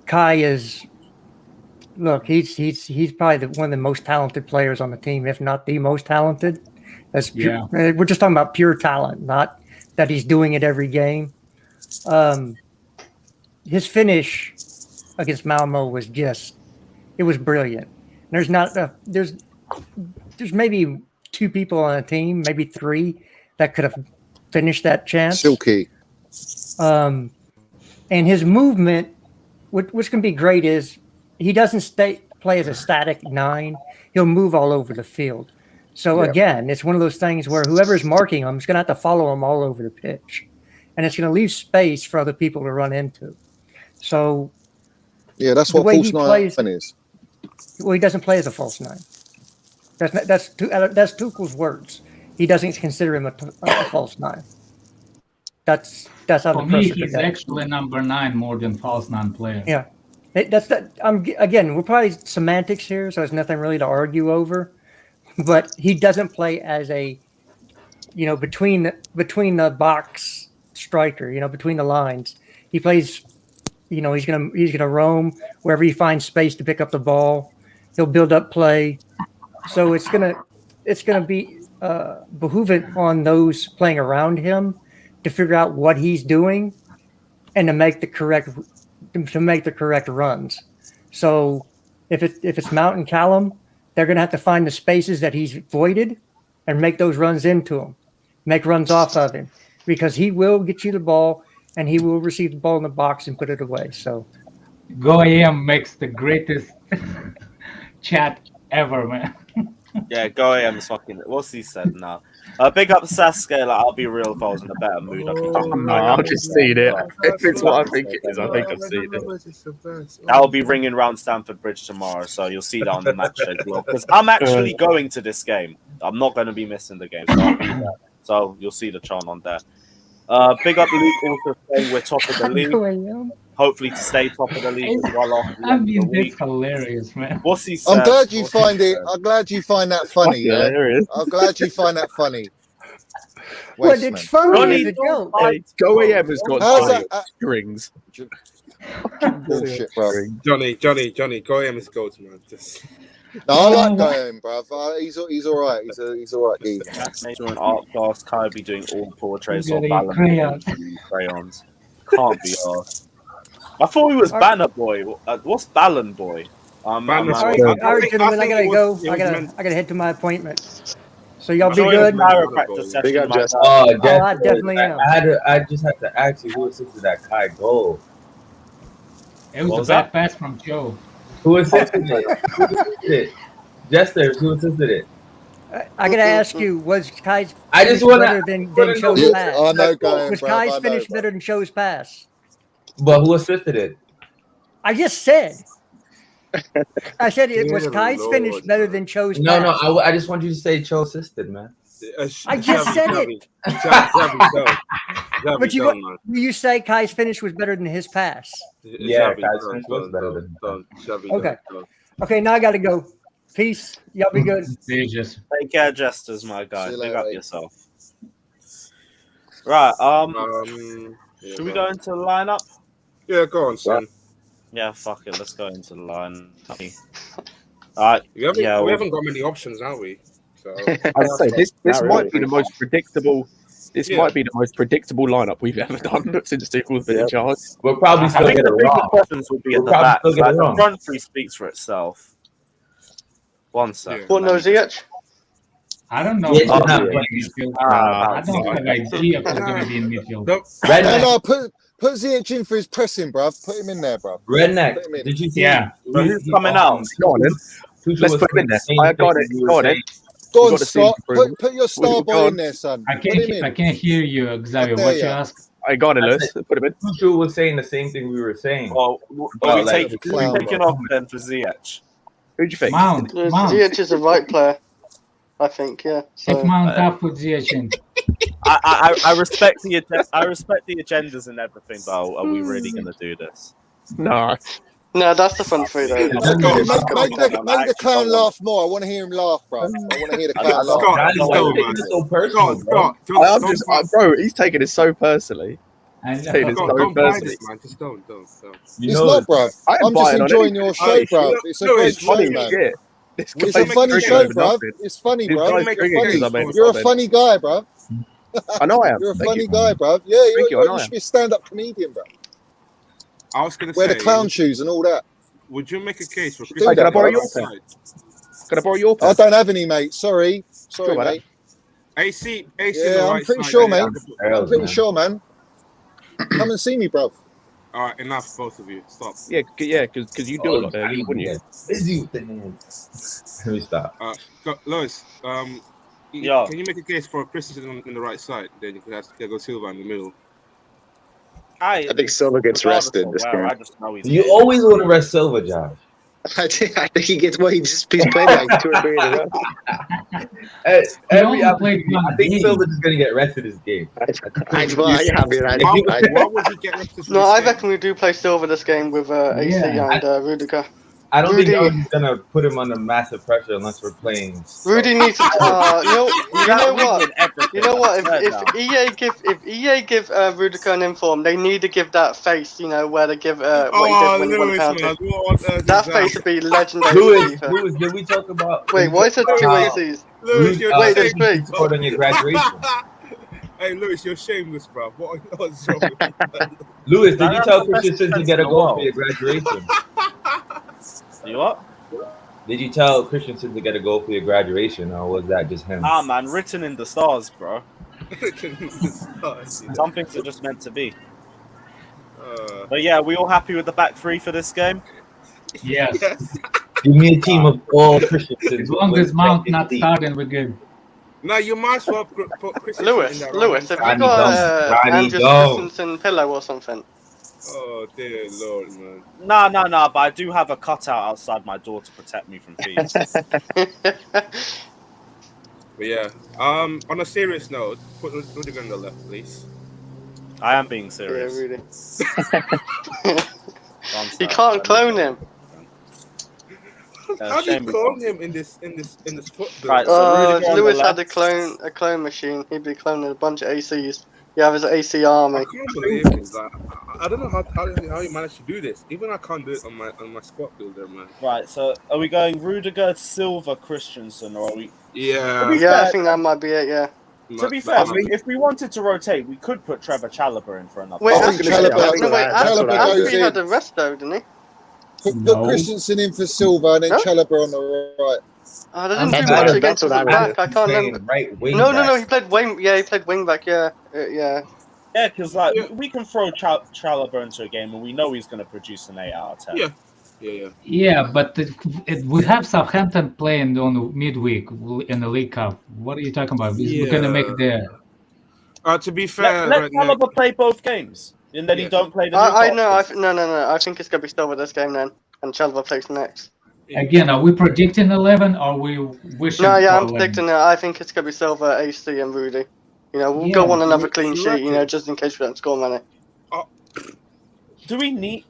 Kai is. Look, he's probably one of the most talented players on the team, if not the most talented. That's pure, we're just talking about pure talent, not that he's doing it every game. His finish against Malmo was it was brilliant. There's maybe 2 people on a team, maybe 3 that could have finished that chance. Silky. And his movement, what's going to be great is he doesn't play as a static 9. He'll move all over the field. So again, it's one of those things where whoever's marking him is going to have to follow him all over the pitch, and it's going to leave space for other people to run into. So yeah, that's the what way false he 9 plays- is. Well, he doesn't play as a false 9. That's Tuchel's words. He doesn't consider him a false 9. That's how For the me, press he's actually number 9 more than false 9 player. Yeah, again, we're probably semantics here, so there's nothing really to argue over. But he doesn't play as a, between the box striker, between the lines. He plays, he's gonna roam wherever he finds space to pick up the ball. He'll build up play. So it's gonna be behoovant on those playing around him to figure out what he's doing and to make the correct runs. So if it's Mount and Callum, they're going to have to find the spaces that he's voided and make those runs into him, make runs off of him, because he will get you the ball and he will receive the ball in the box and put it away. So Go AM makes the greatest chat ever, man. Yeah, Go AM's fucking. What's he said now? Big up Sasuke. Like, I'll be real. If I was in a better mood, I could. No, I've just seen it. If it's what I think it is, I think I've seen it. I'll be ringing round Stamford Bridge tomorrow, so you'll see that on the match schedule. Because I'm actually going to this game. I'm not going to be missing the game, so I'll be there. So you'll see the chant on there. Big up Luke also saying we're top of the league. Hopefully to stay top of the league as well. I mean, that's hilarious, man. What's he I'm said? glad you find it. I'm glad you find that funny. Yeah? Hilarious. I'm glad you find that funny. Well, Wasteman. it's funny Ronnie, as a joke. Go AM has got How's giant that? strings. Bullshit, bro. Johnny, go AM is gold, man. Just... No, I like going, bruv. He's all right. He's all right. Major and art class, Kai be doing all portraits You of gotta get Ballon crayons. Can't be asked. I thought he was Banner Boy. What's Ballon Boy? Banner All right, Boy. all right, gentlemen, I gotta go. I gotta head to my appointment. So y'all be good. Big up, Justin. I definitely am. I just had to ask you who assisted that Kai goal. It was What a was bad that? pass from Joe. Who assisted it? Who assisted it? Jesters, who assisted it? I gotta ask you, was Kai's I just finish wanna- better than wanna Cho's know- pass? I know, going, Was bruv. Kai's I know, finish bruv. better than Cho's pass? But who assisted it? I just said. I said it was Dear Kai's Lord, finich better than Cho's No, pass. I just want you to say Cho assisted, man. I just said it. But you will you say Kai's finish was better than his pass? Yeah, Kai's finish was better than Okay. Okay, now I gotta go. Peace. Y'all be good. Jesus. Take care, Jesters, my guy. See you Big later, up mate. yourself. Right. Yeah, Should we go into the lineup? Yeah, go on, son. Yeah, fuck it. Let's go into the line. Alright. We haven't, Yeah, we well- haven't got many options, have we? So I'd say this might be the most predictable. This Yeah. might be the most predictable lineup we've ever done since Tuchel's been in charge. We'll probably I still think get the it biggest wrong. questions would be at We'll the probably back. still get Like, it the wrong. front three speaks for itself. One second. What knows Ziyech? I don't know. Yeah, who's not gonna really. be in midfield. Ah, I don't have idea who's going to be in midfield. no, No, put Ziyech in for his pressing, bruv. Put him in there, bruv. Redneck, Put him in. did you see? Yeah. So who's coming out? Go on then. Tuchel Let's was put him in there. saying I got it. things you Go were on then. saying. Go We've on, got to see Scott. improvement. Put your star Go boy on. in there, son. I Put him in. can't hear you, Xavier. There What you you are. ask? I got it, Lewis. Put him in. Tuchel was saying the same thing we were saying. Well, Oh, we like, take clown, taking off then for Ziyech. Who do you think? Mount. Ziyech is a right player, I think. Yeah. Take So Mount up with Ziyech in. I respect the agendas and everything, but are we really going to do this? No. no, that's the fun three though. Make the clown laugh more. I want to hear him laugh, bruv. I want to hear the clown laugh. Scott, Guys, just why go, you taking man. it so personal, bro? Scott, Bro, he's taking it so personally. I Taking know. it so don't buy personally. this, man. Just don't. You It's know not, it. bruv. I ain't I'm just biting on enjoying anything. your show, bruv. It's a No, great it's show, Funny man. shit. This It's guy's a funny triggering show, over bruv. nothing. It's funny, This bruv. guy's make a triggering case. because I made a You're a comment. funny guy, bruv. I know I am. You're a Thank funny you. guy, bruv. Yeah, Thank you, I know you I should am. be a stand-up comedian, bruv. I was going to Wear say, the clown shoes and all that. would you make a case for Hey, can I borrow Christian your on the Can I borrow your I pen? don't have any, mate. Sorry, Sure about mate. AC Yeah, I'm pretty side, sure, yeah, mate. I'm pretty sure, man. Come and see me, bruv. All right, enough, both of you. Stop. Yeah, because you do a lot there, wouldn't you? Busy with the hands. Let me stop. Lois, Yeah. can you make a case for Christensen on the right side? Then you could have Thiago Silva in the middle. I think Silva gets rested this game. I just know he's You always want to rest Silva, Josh. I think he gets he's played like 2 or 3 in a row. Every only played one I think game. Silva's just going to get rested this game. Why would you get rested for No, this I game? reckon we do play Silver this game with AC Yeah. and Rudiger. I don't think Rudy- Josh is going to put him under massive pressure unless we're playing. Rudy needs to. You know what? You know what? If If EA give Rudiger an inform, they need to give that face. You know where they give what Oh, he did when he won Lewis, penalty. man. What on earth is That face would be legendary. Lewis, did we talk about? Wait, why is it two Uh, ACs? Lewis, you're Wait, saying- there's three. Support on your graduation. Hey, Lewis, you're shameless, bro. What's wrong with you? Lewis, did you That's tell the best Christensen to defense get a in the goal for world. your graduation? You what? Did you tell Christensen to get a goal for your graduation, or was that just him? Nah, man, written in the stars, bro. Some things are just meant to be. But yeah, we all happy with the back three for this game? Yes. Give me a team of all Christians. As long as Mount not starting, we're good. No, you might as well put Christensen in that Lewis, have you Ronnie got Ronnie Andrews Dome. Christensen pillow or something? Oh dear Lord, man. Nah, but I do have a cutout outside my door to protect me from thieves. But yeah, on a serious note, put Rudiger on the left, please. I am being serious. Yeah, really. You can't clone him. How do you clone him in this foot? Right, so Rudiger on the Lewis had left. a clone machine. He'd be cloning a bunch of ACs. You have his AC army. I can't believe it. Like, I don't know how you managed to do this. Even I can't do it on my squad builder, man. Right, so are we going Rudiger, Silva, Christensen, or are we? Yeah. Yeah, I think that might be it. Yeah. To be fair, if we wanted to rotate, we could put Trevor Chalobah in for another. Wait, I think Chalobah Ashley goes had in. a rest though, didn't he? Put Christensen in for Silva and then Huh? Chalobah on the right. Oh, they didn't That's do much what- against us that's at what I back. I can't remember. Right wing No, back. he played wing. Yeah, he played wing back. Yeah, yeah. Yeah, because like we can throw Chalobah into a game and we know he's going to produce an 8 out of 10. Yeah. Yeah, but we have Southampton playing on midweek in the League Cup. What are you talking about? We're going to make the... To be fair, let Chalobah play both games, and then he don't play the. I know. No. I think it's gonna be Silva this game then, and Chalobah plays next. Again, are we predicting 11 or are we wishing No, yeah, for I'm 11? predicting it. I think it's gonna be Silva, AC, and Rudy. You know, we'll go on another clean sheet. You know, just in case we don't score many. Do we need?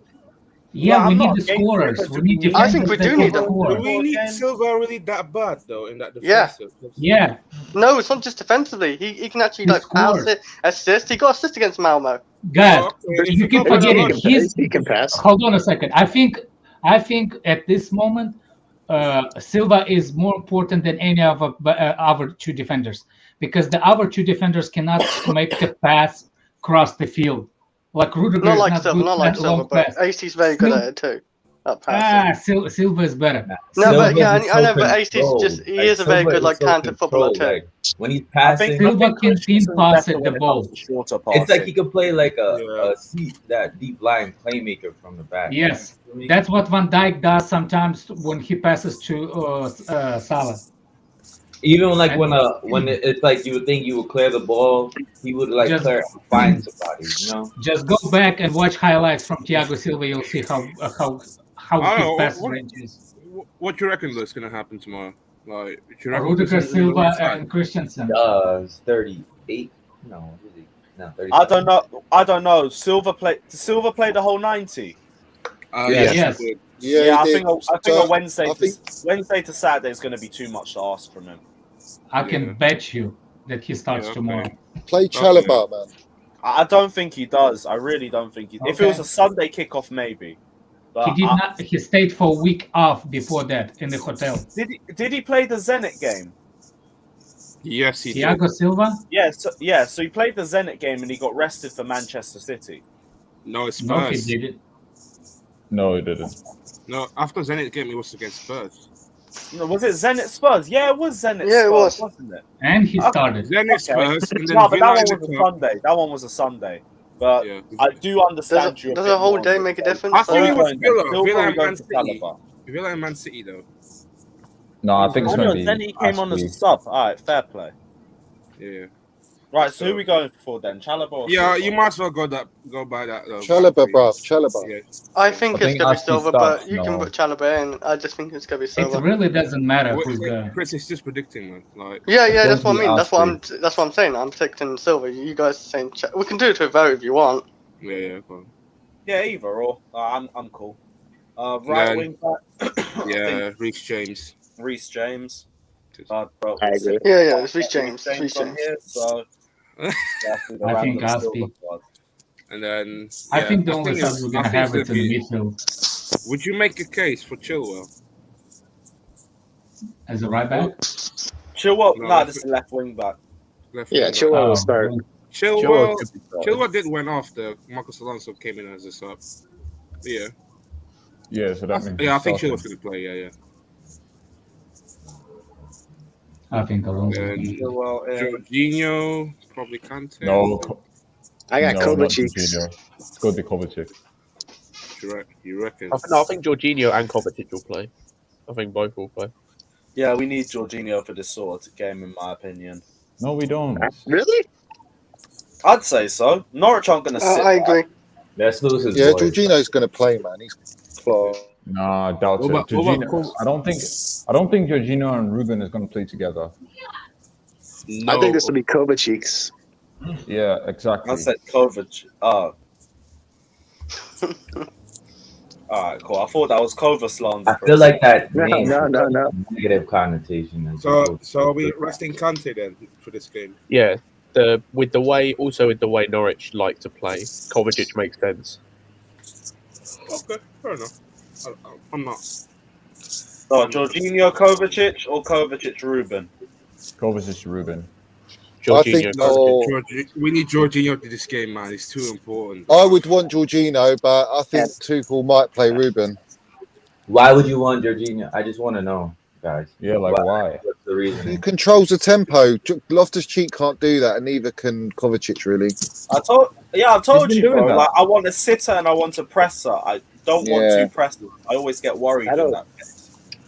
Yeah, Well, we I'm need not the against scorers. it, but We need do we- I think we defenders do that need can them. score. Do we need Silva really that bad though in that Yeah. defensive? Yeah, No, it's not just defensively. He can actually He like pass scored. it, assist. He got assist against Malmo. guys, okay. you keep He can- forgetting. he can pass. Hold on a second. I think at this moment, Silva is more important than any of our two defenders, because the other two defenders cannot make the pass across the field. Like Rudiger Not is like not Silva, good not like at long Silva, but pass. AC's very good at it too. That passing. Silva is better. No, but Silva yeah, is I know, so but AC's controlled. just he Like, is a very Silva good is like so talented footballer controlled. too. Like, when he's I passing, think Silva can Christensen's team pass better at when the it ball. comes to shorter it's like passing. he could play like Yeah. that deep line playmaker from the back. Yes, that's what Van Dijk does sometimes when he passes to Salah. Even like when it's like you would think you would clear the ball, he would like Just- clear find somebody, you know. Just go back and watch highlights from Thiago Silva. You'll see how I his don't know, pass what- range is. What do you reckon is going to happen tomorrow? Like, do you reckon Rudiger, Christensen's on the Silva, right side? and Christensen. It's 38. No, really? No, 30. I don't know. Silva played the whole 90. Yes. he did. Yeah, I he think did. a So, Wednesday I think Wednesday to Saturday is going to be too much to ask from him. I can Yeah. bet you that he starts Yeah, okay. tomorrow. play Chalobah, man. I don't think he does. I really don't think he. If it Okay. was a Sunday kickoff, maybe. But He did not. He stayed for a week off before that in the hotel. Did he play the Zenit game? Yes, he did. Thiago Silva? Yeah. So he played the Zenit game and he got rested for Manchester City. No, it's No, he Spurs. didn't. No, he didn't. No, after Zenit game, it was against Spurs. No, was it Zenit Spurs? Yeah, it was Zenit Yeah, it Spurs, was. wasn't it? And he Okay. started. Zenit Spurs, and then No, but that Villa one in the was a cup. Sunday. That one was a Sunday. But Yeah. I do understand you. Does bit a whole more day on make a this. difference? I think it was Silva Villa and and Man going to City. Chalobah. Villa and Man City, though. No, I think it's I going know, to be. then he came on as a sub. All right, fair play. Yeah. Right, so who are we going for then? Chalobah or Yeah, Silva? you might as well go by that. Though. Chalobah, bruv. Chalobah. Yeah. I think I it's think gonna be Ashley Silva, starts, but you can no. put Chalobah in. I just think it's gonna be It Silva. really doesn't matter Wait, who's the. Chris is just predicting, man. Like, Yeah, It's that's what I going to mean. be That's what I'm saying. I'm predicting Silva. You guys are saying we can do it to a vote if you want. yeah, go on. Yeah, either or. I'm cool. Right Then- wing back. Yeah, Reece James. Reece James. Bro, I agree. Yeah, it's Reece James. It's Reece on James. here, so yeah, I think random Aspi. Silva squad. And then I yeah, think the I only think sub it's- we're I gonna think have it's it in gonna the be- midfield Would you make a case for Chilwell? as a right back. Chilwell, No, nah, this is left wing back. Left Yeah, wing back. Chilwell will start. Chilwell did went after Marcus Alonso came in as a sub. Yeah. Yeah, so that means I think Chilwell's going to play. Yeah. I think Alonso. Jorginho, probably Kante. No, I got no, not Kovacic. Jorginho. It's got to be Kovacic. You reckon? I think Jorginho and Kovacic will play. I think both will play. Yeah, we need Jorginho for this sort of game, in my opinion. No, we don't. Really? I'd say so. Norwich aren't going to sit. I agree. That's Lewis's Yeah, boy. Jorginho's going to play, man. He's class. Nah, I doubt it. What about Jorginho, I don't think Jorginho and Ruben is going to play together. No. I think this will be Kovacic's. Yeah, exactly. I said Kovac. Oh. Alright, cool. I thought that was Kova slander. I feel like that No, name no. negative connotation. So are we resting Kante then for this game? Yeah, with the way Norwich like to play, Kovacic makes sense. Okay, fair enough. I'm not. So, Jorginho Kovacic or Kovacic Ruben? Kovacic, Ruben. I think We need Jorginho to this game, man. It's too important. I would want Jorginho, but I think Tuchel might play Ruben. Why would you want Jorginho? I just want to know, guys. Yeah, like why? What's the reason? He controls the tempo. Loftus-Cheek can't do that, and neither can Kovacic, really. I told He's you, been doing bro. that. Like, I want a sitter and I want a presser. I don't want two pressers. I always get worried in that.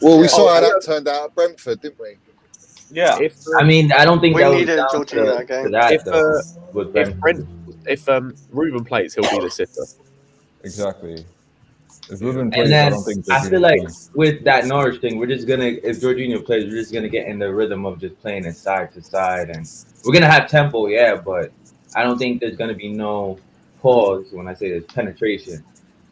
Well, we saw how that turned out at Brentford, didn't we? Yeah. I mean, I don't think We that was needed down Jorginho to again. that. If Ruben plays, he'll be the sitter. Exactly. If Ruben plays, And I then don't think I Jorginho feel like plays. with that Norwich thing, we're just gonna if Jorginho plays, we're just gonna get in the rhythm of just playing it side to side, and we're gonna have tempo, yeah, but I don't think there's gonna be no pause when I say there's penetration.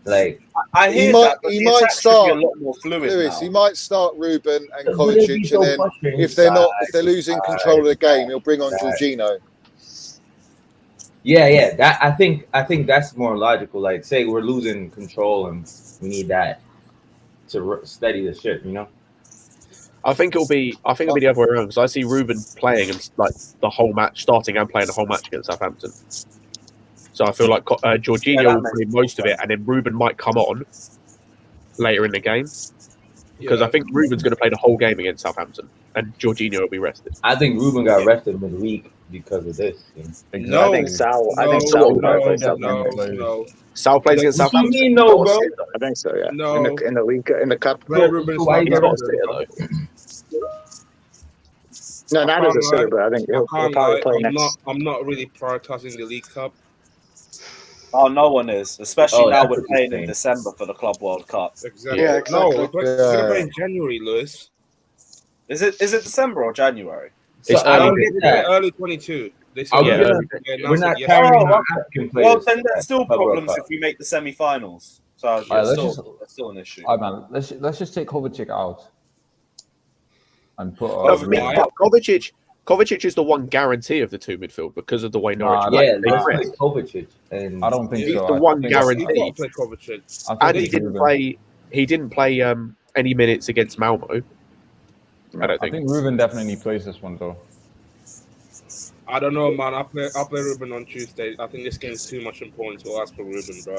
Like I hear He might start a lot more fluid Lewis. now. He might start Ruben and But it'd be Kovacic, so and then frustrating. if they're losing control of the game, he'll bring on Jorginho. Yeah, that I think that's more logical. Like, say we're losing control and we need that to steady the ship, you know. I think it'll be the other way around because I see Ruben playing and like the whole match, starting and playing the whole match against Southampton. So I feel like Jorginho will play most of it, and then Ruben might come on later in the game because I think Ruben's going to play the whole game against Southampton, and Jorginho will be rested. I think Ruben got rested midweek because of this. Exactly. I think Sal will probably play Southampton. No. Sal plays against What do you Southampton. mean, no, bro? I think so, yeah. No. In the league, in the cup. Play Ruben's why not you better got than- No, not as a sitter, but I think he'll probably play next. I'm not really prioritizing the League Cup. Oh, no one is, especially Oh, now that's we're what playing you're in saying. December for the Club World Cup. Exactly. Yeah, exactly. No, we're gonna play in January, Lewis. Is it December or January? So It's I early. don't get that. Early 22. They said Are we Yeah. gonna- announced we're not it carrying Oh, our okay. African Well, players. then there's still Club World problems Cup. if we make the semi-finals. So let's that's still an issue. Man, let's just take Kovacic out and put. No, for me, why? Kovacic is the one guarantee of the two midfield because of the way Norwich Nah, play. Yeah, They let's press. play Kovacic. And I don't think He's so. the I one think- guarantee. You've got to play Kovacic. I think And he it's didn't Ruben. play. He didn't play any minutes against Malmo. I don't I think. think Ruben definitely plays this one though. I don't know, man. I'll play Ruben on Tuesday. I think this game's too much important to ask for Ruben, bro.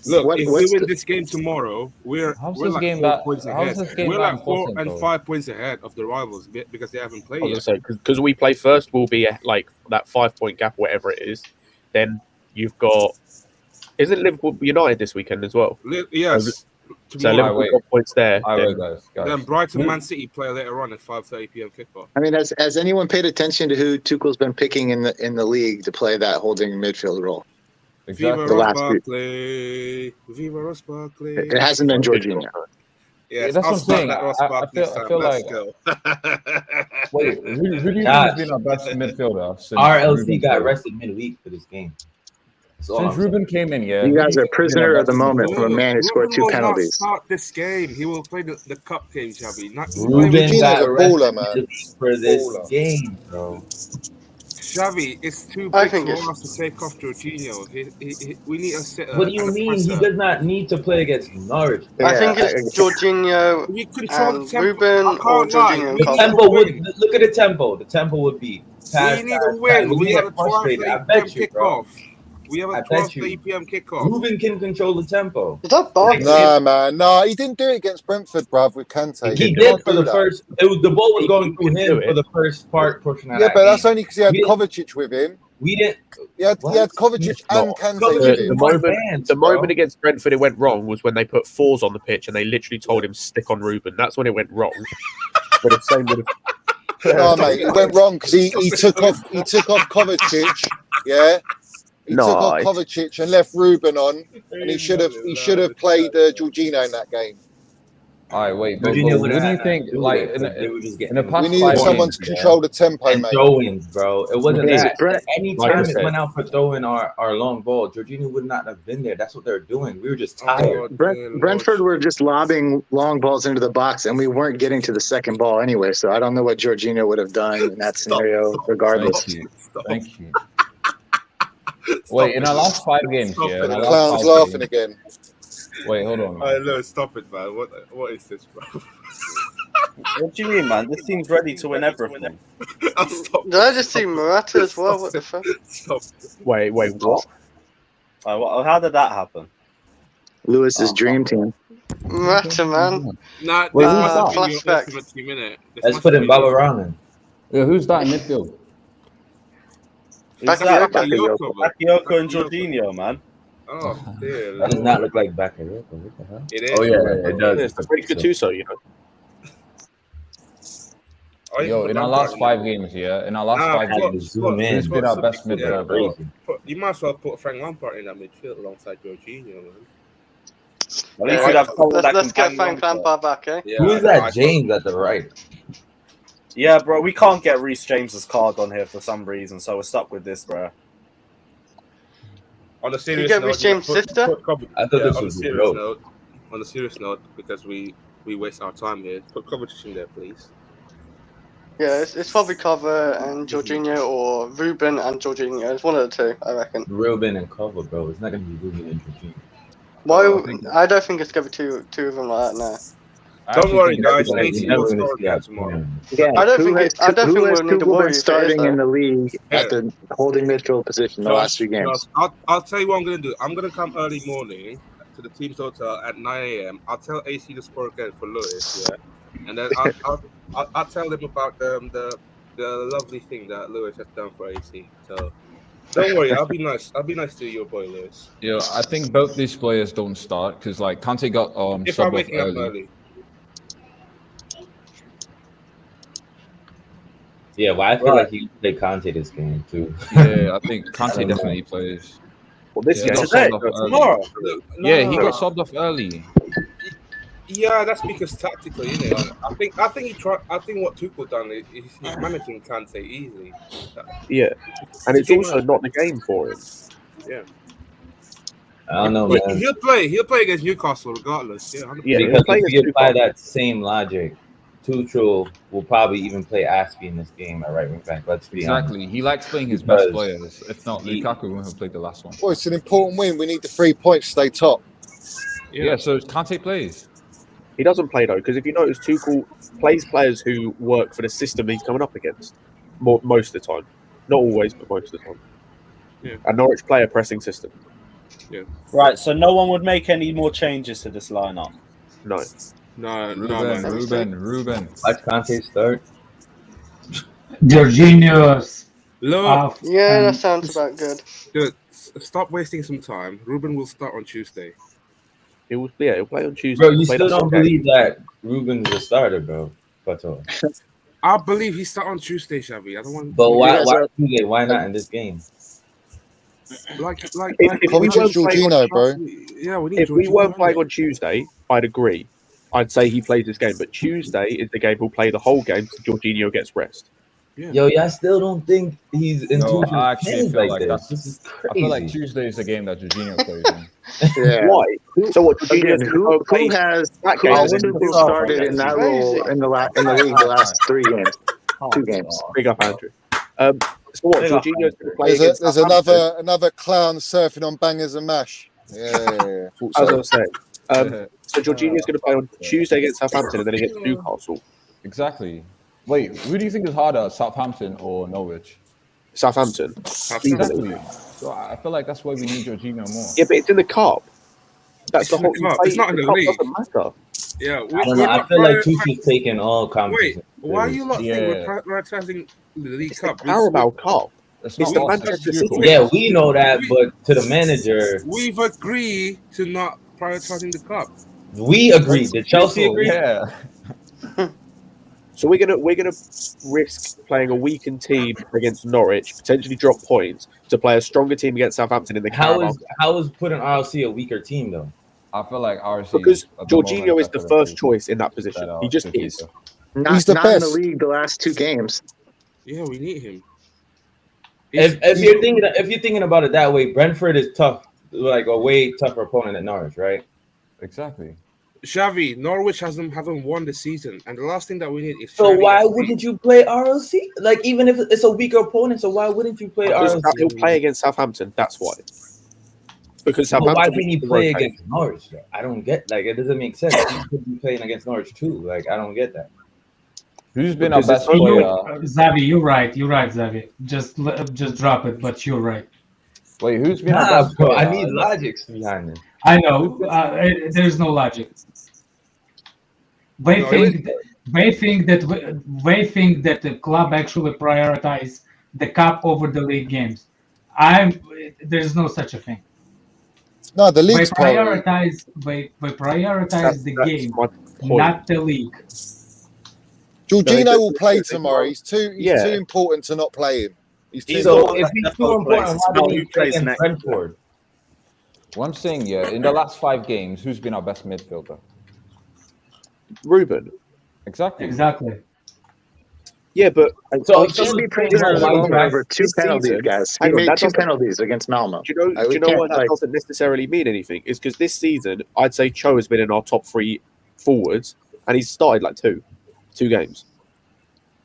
Look, if we win this game tomorrow, we're this like game 4 that- points how is ahead. this game We're that like 4 important, and though? 5 points ahead of the rivals because they haven't played I yet. was going to say because we play first, we'll be like that 5-point gap, whatever it is. Then you've got. Isn't Liverpool United this weekend as well? Yes. So Tomorrow. Liverpool got points there. Wait, then- guys. Then Brighton Man City play later on at 5:30 p.m. kickoff. I mean, has anyone paid attention to who Tuchel's been picking in the league to play that holding midfield role? Exactly. Viva The Ross last Barkley. Viva Ross Barkley. It hasn't been Jorginho. Yes, that's I'll what I'm start saying. that Ross I Barkley feel- I time. feel Let's like- go. Wait, who do you think Josh. has been our best midfielder since RLC Ruben got played? rested midweek for this game. That's all Since I'm Ruben came in, yeah. You guys are who do you think has been prisoner our of the best moment midfielder? from a man who scored Ruben 2 will not penalties. start this game. He will play the cup game, Xavi. Ruben Jorginho's got a rested baller, man. midweek for this Baller. game, bro. Xavi, it's too I big think for it's- us to take off Jorginho. We need a sitter. What do you and a mean? He presser. does not need to play against Norwich. I think it's Jorginho You control and the tempo. Ruben I or can't lie. Jorginho and The Costa. tempo would look at the tempo. The tempo would be We need a win. We have a 12:30 p.m. kickoff. We have a 12:30 p.m. kickoff. Ruben can control the tempo. Is that box? Nah, man. Nah, he didn't do it against Brentford, bruv, with Kante. He did for the first. The ball was going through him for the first portion of that. Yeah, but that's game. only because he had Kovacic with him. We didn't. He had Kovacic and Kante with him. The moment against Brentford it went wrong was when they put fours on the pitch and they literally told him stick on Ruben. That's when it went wrong. But the same would have. No, mate, it went wrong because he took off Kovacic. Yeah. He took off Kovacic and left Ruben on, and he should have played Jorginho in that game. All right, wait. But what do you think? Like in the past, we needed someone to control the tempo, and mate. Throw-ins, bro. It wasn't that. Brent, Any time it went out for throwing our long ball, Jorginho would not have been there. That's what they're doing. We were just tired. Brentford were just lobbing long balls into the box, and we weren't getting to the second ball anyway. So I don't know what Jorginho would have done in that scenario, regardless. Thank you. Wait, in our last 5 games, The clown's laughing again. Wait, hold on. No, stop it, man. What is this, bro? What do you mean, man? This team's ready to win everything. Did I just see Morata as well? What the fuck? Stop. Wait, what? How did that happen? Lewis's dream team. Morata, man. Nah, flashback. Let's put in Baba Rahman. Yeah, who's that in midfield? Bakayoko and Jorginho, man. Oh, dear. That does not look like Bakayoko. What the hell? It is. Oh yeah, it does. It's pretty Gattuso, you know. Yo, in our last 5 games, in our last 5 games, who's been our best midfielder? You might as well put Frank Lampard in that midfield alongside Jorginho, man. Let's get Frank Lampard back, eh? Who is that James at the right? Yeah, bro, we can't get Reece James's card on here for some reason, so we're stuck with this, bro. On a serious you get note, Reece James' sister? I thought this was a joke. On a serious note, because we waste our time here, put Kovacic in there, please. Yeah, it's probably Cover and Jorginho or Ruben and Jorginho. It's one of the two, I reckon. Ruben and Cover, bro. It's not going to be Ruben and Jorginho. Why? I don't think it's going to be two of them like that now. Don't worry, guys. 18 will score again tomorrow. Again, I don't think we'll need to worry. Been starting in the league at the holding midfield position the last 2 games. I'll tell you what I'm going to do. I'm going to come early morning to the team's hotel at 9 a.m. I'll tell AC to score again for Lewis, yeah? And then I'll tell them about the lovely thing that Lewis has done for AC. So don't worry, I'll be nice. I'll be nice to your boy Lewis. Yeah, I think both these players don't start because like Kante got if I'm subbed waking off up early. Yeah, well, I feel like he played Kante this game too. Yeah, I think Kante definitely plays. Well, this game today, tomorrow. Yeah, he got subbed off early. Yeah, that's because tactical, you know. I think he tried. I think what Tuchel done is he's managing Kante easily. Yeah, and it's also not the game for him. Yeah. I don't know, But man. he'll play against Newcastle regardless. Yeah, 100%. Because if you apply that same logic, Tuchel will probably even play Aspie in this game at right wing back. Let's be honest. Exactly. He likes playing his best players. If not, Lukaku wouldn't have played the last one. Well, it's an important win. We need the 3 points to stay top. Yeah, so Kante plays. He doesn't play though, because if you notice, Tuchel plays players who work for the system he's coming up against. Most of the time, not always, but most of the time. Yeah. And Norwich play a pressing system. Yeah. Right, so no one would make any more changes to this lineup. No. Ruben. Watch Kante start. Jorginho's. Look. Yeah, that sounds about good. Dude, stop wasting some time. Ruben will start on Tuesday. He'll play on Tuesday. Bro, you still don't believe that Ruben's a starter, bro. I believe he start on Tuesday, Xavi. I don't want. But why Tuesday? Why not in this game? Like if we weren't Jorginho, bro. Yeah, we need if we Jorginho, weren't playing on Tuesday, I'd agree. I'd say he plays this game, but Tuesday is the game he'll play the whole game so Jorginho gets rest. Yeah. Yo, I still don't think he's in No, I actually feel like this. This is crazy. I feel like Tuesday is the game that Jorginho plays in. Yeah. Why? So what? Again, who has started in that role in the league the last 3 games, 2 games? Big up, Andrew. So what? Jorginho's going to play. There's another clown surfing on bangers and mash. Yeah. As I was saying. So Jorginho's going to play on Tuesday against Southampton and then against Newcastle. Exactly. Wait, who do you think is harder, Southampton or Norwich? Southampton. Exactly. So I feel like that's why we need Jorginho more. Yeah, but it's in the cup. That's It's the in the whole. cup. It's not in the cup league. doesn't matter. Yeah, I don't know. I feel like Tuchel's taking all competition. Wait, why are you lot think we're prioritizing the League It's Cup? the Carabao Cup. It's It's not the us, Manchester it's City. Tuchel. Yeah, we know that, but to the manager, We've agreed to not prioritizing the cup. we agreed. Did Chelsea agree? Yeah. So we're gonna risk playing a weakened team against Norwich, potentially drop points to play a stronger team against Southampton in the Carabao. How is putting RLC a weaker team though? I feel like RC Because at the Jorginho moment is the better first than choice in that position. better He just than is. Tuchel. He's the Not in the best. league the last 2 games. Yeah, we need him. If you're thinking about it that way, Brentford is tough, like a way tougher opponent than Norwich, right? Exactly. Xavi, Norwich haven't won the season, and the last thing that we need is. So Xavi why FC. wouldn't you play RLC? Like even if it's a weaker opponent, so why wouldn't you play Because RLC? he'll play against Southampton. That's why. Because But Southampton. why couldn't he play rotate. against Norwich? Though? I don't get it doesn't make sense. He could be playing against Norwich too. Like I don't get that. Who's been our Because best it's player? Xavi, you're right, Xavi. Just drop it, but you're right. Wait, who's been our Nah, best bro, player? I need logics behind it. I know. There's no logic. They think that the club actually prioritize the cup over the league games. There's no such a thing. No, the They league's priority. prioritize the That's game, my point. not the league. Jorginho will play tomorrow. He's too Yeah. important to not play him. He's too So important. if he's too important, why did he play against Brentford? What I'm saying, yeah, in the last 5 games, who's been our best midfielder? Ruben. Exactly. Yeah, but So Just to be pretty This fair, is Malmo why- over 2 this penalties, season- guys. He hang on, made that 2 doesn't- penalties against Malmo. Do you We know can't, why that like- doesn't necessarily mean anything? It's because this season, I'd say Cho has been in our top 3 forwards, and he's started like two games.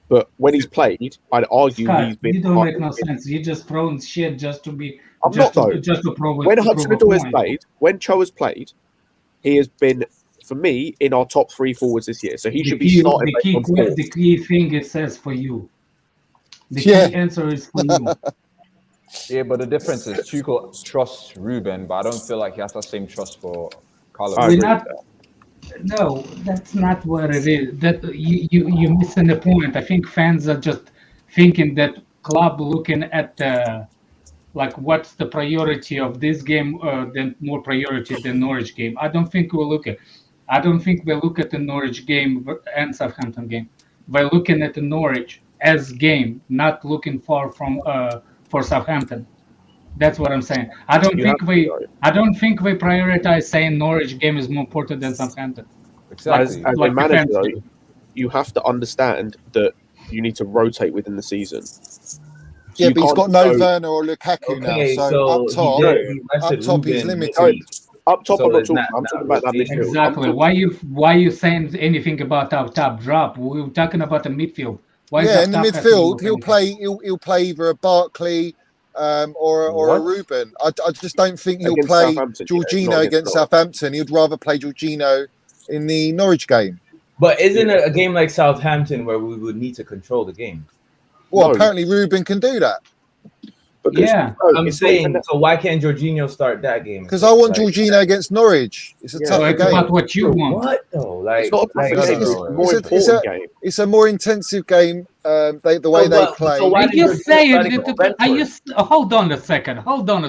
But when he's played, I'd argue Scott, he's been. you don't make no sense. You just throwing shit just to be. I'm just not to, though. Just to prove When to prove a Hudson-Odoi has point. played, when Cho has played, he has been, for me, in our top 3 forwards this year. So he should be starting based on form. The key thing it says for you. The Yeah. key answer is for you. Yeah, but the difference is Tuchel trusts Ruben, but I don't feel like he has the same trust for Callum. I We're agree not. with that. No, that's not what it is. That you're missing the point. I think fans are just thinking that club looking at like what's the priority of this game, then more priority than Norwich game. I don't think we look at the Norwich game and Southampton game. We're looking at the Norwich as game, not looking far from for Southampton. That's what I'm saying. I don't think we prioritize saying Norwich game is more important than Southampton. Exactly. As Like a the manager, fans though, do. you have to understand that you need to rotate within the season. Yeah, You but he's got can't no go- Werner or Lukaku now. Okay, So, so he rested up top he's Ruben limited. midweek. Up top, So I'm not it's talking. not- I'm not talking about that rotation. midfield. I'm Exactly. talking- Why you saying anything about our top drop? We were talking about the midfield. Why is Yeah, our in the top has to midfield, do he'll anything? play either a Barkley or a What? Ruben. I just don't think he'll Against play Southampton, yeah, Jorginho not against against Norwich. Southampton. He'd rather play Jorginho in the Norwich game. But isn't it a game like Southampton where we would need to control the game? Well, No. apparently Ruben can do that Because, Yeah. no, I'm it's not even saying, so why can't Jorginho start that game? because I want Like, Jorginho against Norwich. It's a Yeah. So tougher it's about game. what you want. What though? Like, It's not a like, perfect game. It's it's- a more it's a- important game. It's a more intensive game. The way So, they but- play. so why Are did you Jorginho saying start against are you? Brentford? Hold on a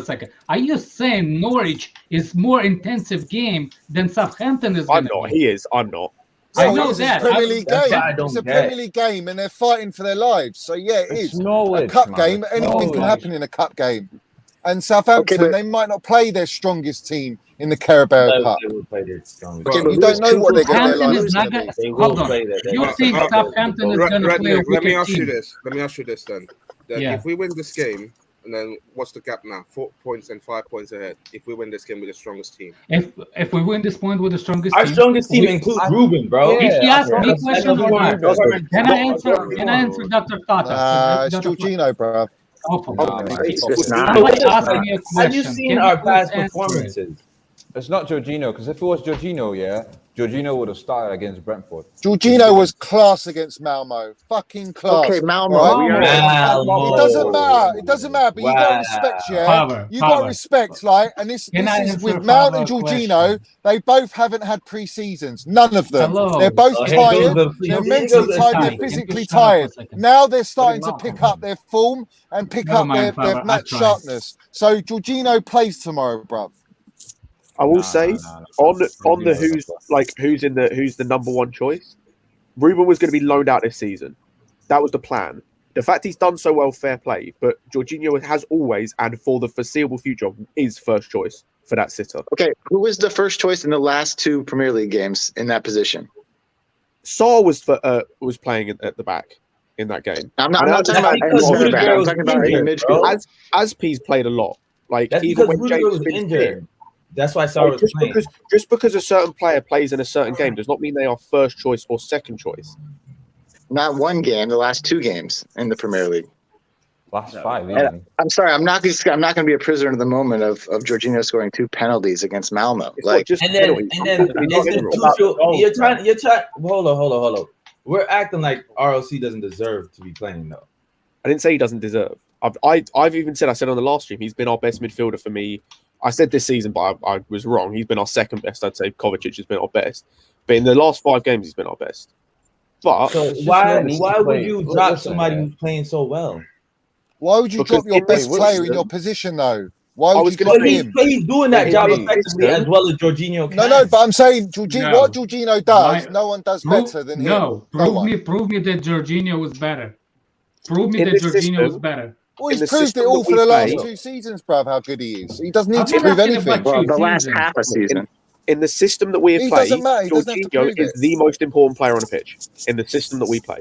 second. Are you saying Norwich is more intensive game than Southampton is I'm going to not. be? He is. I'm not. I So know it's that. a Premier League That's game. what I don't It's a get. Premier League game, and they're fighting for their lives. So yeah, it It's is Norwich, a cup man. game. It's Anything can Norwich. happen in a cup game. And Southampton, Okay, but- they might not play their strongest team in the Carabao Cup. They will play their strongest. Okay, but You don't know what they're going Southampton to is like. not going They to. will Hold on. play that. You think Southampton is going to play a Redneck, let me wicked ask you team? this. Let me ask you this then. Yeah. If we win this game, and then what's the gap now? 4 points and 5 points ahead. If we win this game with the strongest team, If we win this point with the strongest Our team, strongest team we- includes Ruben, bro. Yeah, If you ask me That's questions number or one. not, Ruben. can I answer, Dr. Tata? It's Jorginho, bro. Oh, for Nah, God's man. sake. It's just not. Somebody asking me a Have question. you seen Can our please past answer it? performances? It's not Jorginho, because if it was Jorginho, yeah, Jorginho would have started against Brentford. Jorginho was class against Malmo. Fucking class. Okay, Malmo. All We right? are- Malmo. It doesn't matter. It doesn't matter. But you got to respect, yeah. Power, You got to power. respect, like, and this Can I is answer with Mount and Paolo's Jorginho. question? They both haven't had pre-seasons. None of them. Hello. They're both Oh, here goes tired. the- They're here mentally goes the tired. time. They're Can you physically shut up for a tired. second? Now they're starting to What pick up their form and pick Never up mind, their Father, I match tried. sharpness. So Jorginho plays tomorrow, bruv. I will Nah, say nah. on the Jorginho who's the number one choice. Ruben was going to be loaned out this season. That was the plan. The fact he's done so well, fair play. But Jorginho has always and for the foreseeable future is first choice for that sitter. Okay, who was the first choice in the last 2 Premier League games in that position? Saar was playing at the back in that game. I'm not And talking that's about because any center Rudiger back. I'm was talking about any injured, midfield. bro. Aspie's played a lot. Like That's even because when Rudiger James was Finn's injured. fit, That's why Sarr was playing. just because a certain player plays in a certain game does not mean they are first choice or second choice. Not one game, the last 2 games in the Premier League. Last 5, And easily. I'm sorry, I'm not going to be a prisoner of the moment of Jorginho scoring 2 penalties against Malmo. It's not Like, just And then penalties. I'm talking it's in the general. Tuchel. You're trying. Hold on. We're acting like RLC doesn't deserve to be playing though. I didn't say he doesn't deserve. I've even said, I said on the last stream, he's been our best midfielder for me. I said this season, but I was wrong. He's been our second best. I'd say Kovacic has been our best. But in the last 5 games, he's been our best. But So It's just why when he's would playing. you drop Listen, somebody yeah. who's playing so well? Why would you Because drop your in this best player in system- your position, though? Why I would was you gonna drop say- him? He's doing that In job this effectively system- as well as Jorginho can. No, but I'm saying No. what Jorginho does, Why- no one does Prove, better than him. no, No one. prove me that Jorginho was better. Prove me In that this Jorginho was system- better. Well, in he's the proved it system all that for we the last play- 2 seasons, bruv, how good he is. He doesn't need I'm to not prove asking anything. about well, you. the last seasons. half a season. in the system that we He play, doesn't matter. He doesn't have to Jorginho prove is it. the most important player on the pitch. In the system that we play.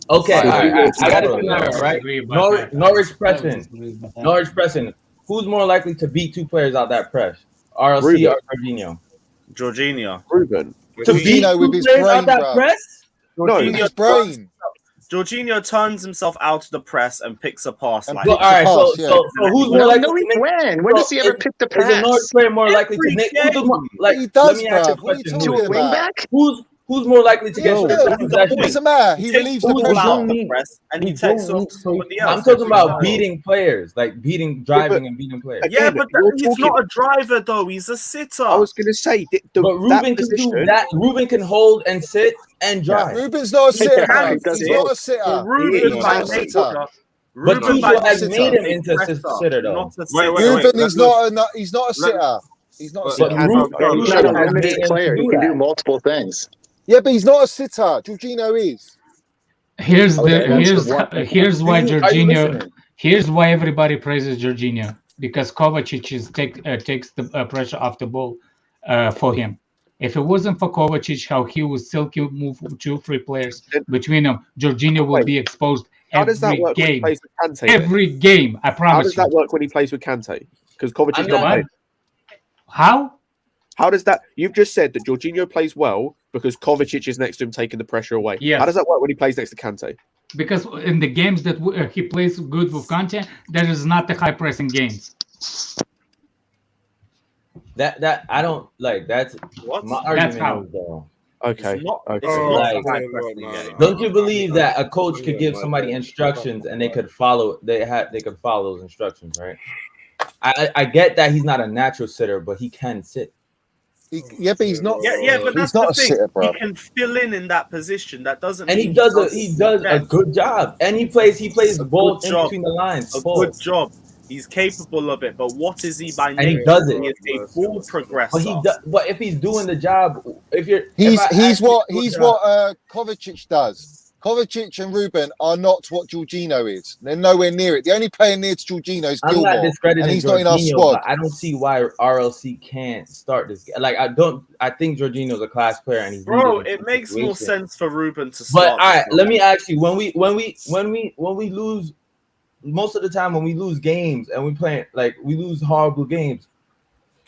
Okay, All right, all right. I got a Jorginho- scenario, right? Disagree about that. Norwich I pressing. disagree about that. Norwich pressing. Who's more likely to beat 2 players out that press? RLC Ruben. or Jorginho? Jorginho. Ruben. To Jorginho beat 2 with his players brain, out that bruv. press? No, With his brain. Jorginho turns himself out of the press and picks a pass And like Well, picks all a right. pass, So, yeah. so who's more No, likely no, to make? when? When does he ever pick the Is a Norwich pass? player more likely to Every make? game. Like, He does, let me ask you a bruv. What are you question. To talking a wing about? back? Who's more likely to get Yeah, to yeah, the possession? it doesn't matter. He takes relieves the the pressure. ball out need- the press and he we takes don't off need to somebody else. I'm talking about Freestyle. beating players, like driving and beating players. Again, Yeah, but you're he's talking- not a driver though. He's a sitter. I was going to say, But that Ruben can position, do that. Ruben can hold and sit and drive. Ruben's not a sitter, Yeah, bruv. he does He's both. not a sitter. But Ruben He's by not a nature. sitter. But Ruben by Tuchel has nature made him is into a presser, sitter, though. not a Wait, sitter. Ruben let's is not. He's not a sitter. He's not a But- sitter. But Ruben no, He's not a has made limited him player. to He do can that. do multiple things. Yeah, but he's not a sitter. Jorginho is. Here's Okay, that's here's why Are you Jorginho. listening? Here's why everybody praises Jorginho, because Kovacic takes the pressure off the ball for him. If it wasn't for Kovacic, how he would still move 2-3 players between them, Jorginho would be exposed how does that every work when he game. plays with Kante? Every game, I How promise does that you. work when he plays with Kante? Because Kovacic's I'm not not- playing. How? How does that? You've just said that Jorginho plays well because Kovacic is next to him, taking the pressure away. Yes. How does that work when he plays next to Kante? Because in the games that he plays good with Conte, there is not the high pressing games. That I don't like. That's What? my That's argument. how. Is, though. Okay. It's not, Okay. it's not Like- a high pressing game. Don't you believe that a coach could give somebody instructions and they could follow? They could follow those instructions, right? I get that he's not a natural sitter, but he can sit. Yeah, but he's not. Yeah, but that's he's not the a thing. sitter, bro. He can fill in that position. That doesn't And mean he does a best. good job. And he plays balls in job. between the lines. A full. good job. He's capable of it, but what is he by And he nature? does it. He is a full progressor. But if he's doing the job, He's what Kovacic does. Kovacic and Ruben are not what Jorginho is. They're nowhere near it. The only player near to Jorginho is I'm not Gilmore, discrediting and he's not in our Jorginho, squad. but I don't see why RLC can't start this. Like I think Jorginho's a class player, and he's Bro, needed in it makes more situations. sense for Ruben to But start. all right, let me ask you: when we lose, most of the time when we lose games and we lose horrible games,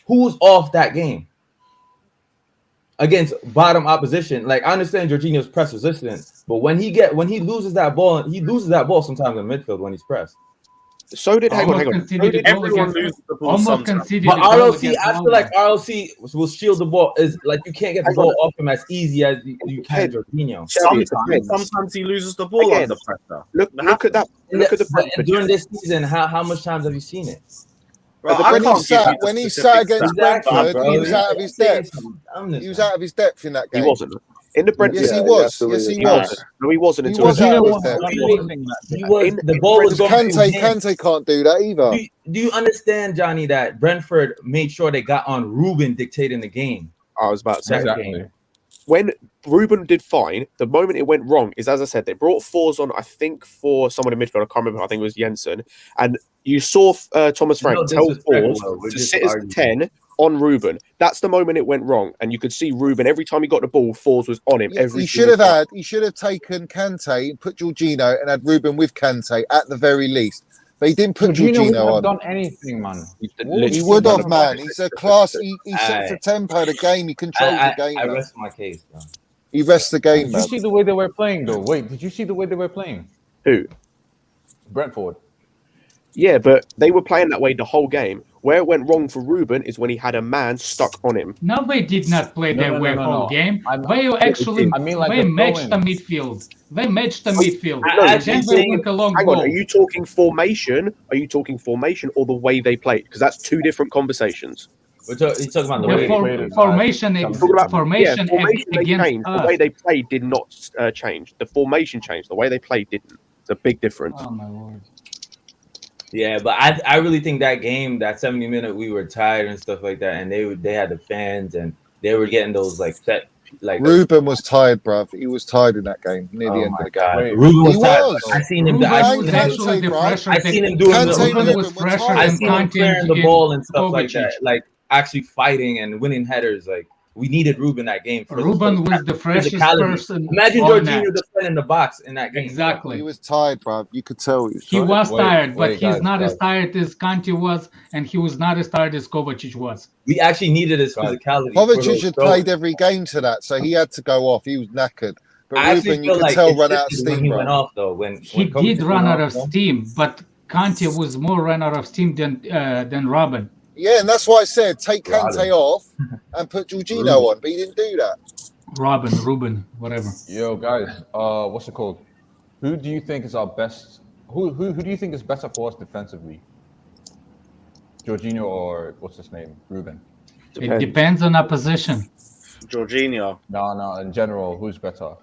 who's off that game against bottom opposition? Like I understand Jorginho's press resistant, but when he loses that ball sometimes in midfield when he's pressed. So did hang on. Almost conceded a goal Everyone against. loses the ball Almost sometimes. conceded But a goal RLC, against I feel like RLC will shield the ball. Is like you can't get the Hang ball on. off him as easy as you can Jorginho. Sometimes he loses the ball Again, under pressure. Look at that. Look at the But Brentford during this season, how much times have you seen it? Bro, the I When can't he give you sat, the when he specific sat against stats. Brentford, bro. he was out of his depth. He was out of his depth in that game. He wasn't. In the Brentford, Yes, he Yeah, was. absolutely Yes, he was. was. No, he wasn't He until was out of his was depth. amazing that He day. was the ball was Because going through him. Kante can't do that either. Do you understand, Johnny, that Brentford made sure they got on Ruben dictating the game? I was about to say. Exactly. When Ruben did fine, the moment it went wrong is, as I said, they brought fours on, I think, for someone in midfield. I can't remember. I think it was Jensen. And you saw Thomas Frank No tell disrespect, fours we're to just sit as the arguing. 10 on Ruben. That's the moment it went wrong. And you could see Ruben, every time he got the ball, fours was on him. Yeah, he should have taken Kante, put Jorginho, and had Ruben with Kante at the very least. But he didn't put Jorginho wouldn't Jorginho have on. done anything, man. He would have, man. He's a class. He sets the tempo of the game. He controls the game. I man. rest my case, bro. He rests the game, Did man. you see the way they were playing, though? Wait, did you see the way they were playing? Who? Brentford. Yeah, but they were playing that way the whole game. Where it went wrong for Ruben is when he had a man stuck on him. No, they did not play that way whole game. They I mean, like they the matched the throw-in. midfield. They matched the midfield. No, Then they went a long hang on, ball. are you talking formation? Are you talking formation or the way they played? Because that's two different conversations. You're talking about the The way for- they played. formation, I'm talking about formation they against changed. The us. way they played did not change. The formation changed. The way they played didn't. It's a big difference. Oh my lord! Yeah, but I really think that game, that 70-minute, we were tired and stuff like that, and they had the fans and they were getting those Ruben was tired, bruv. He was tired in that game near the end of the game. Wait, Ruben was He tired. was. I seen him. Ruben I was seen him. actually the bro. pressure. I seen him doing Kante the. Ruben was were pressure tired. I than seen him Kante clearing the and ball and stuff like Kovacic. that, like actually fighting and winning headers. Like we needed Ruben that game. Ruben was the freshest physicality. person. Imagine on Jorginho that. defending the box in that game. Exactly. He was tired, bruv. You could tell he was He tired. was tired, but wait, he's guys, not as guys. tired as Kante was, and he was not as tired as Kovacic was. We actually needed his Right. physicality. for Kovacic those had throws. played every game to that, so he had to go off. He was knackered. But I actually Ruben, you feel could like tell it run out of shifted when steam, he bro. went off though. When He Kovacic did run went out of off, steam, but Kante was more run out of steam than Robin. Yeah, and that's why I said take Robin. Kante off and put Jorginho on, but he didn't do that. Ruben, whatever. Yo, guys, what's it called? Who do you think is our best? Who do you think is better for us defensively? Jorginho or what's his name? Ruben? It depends on opposition. Jorginho. No, in general, who's better?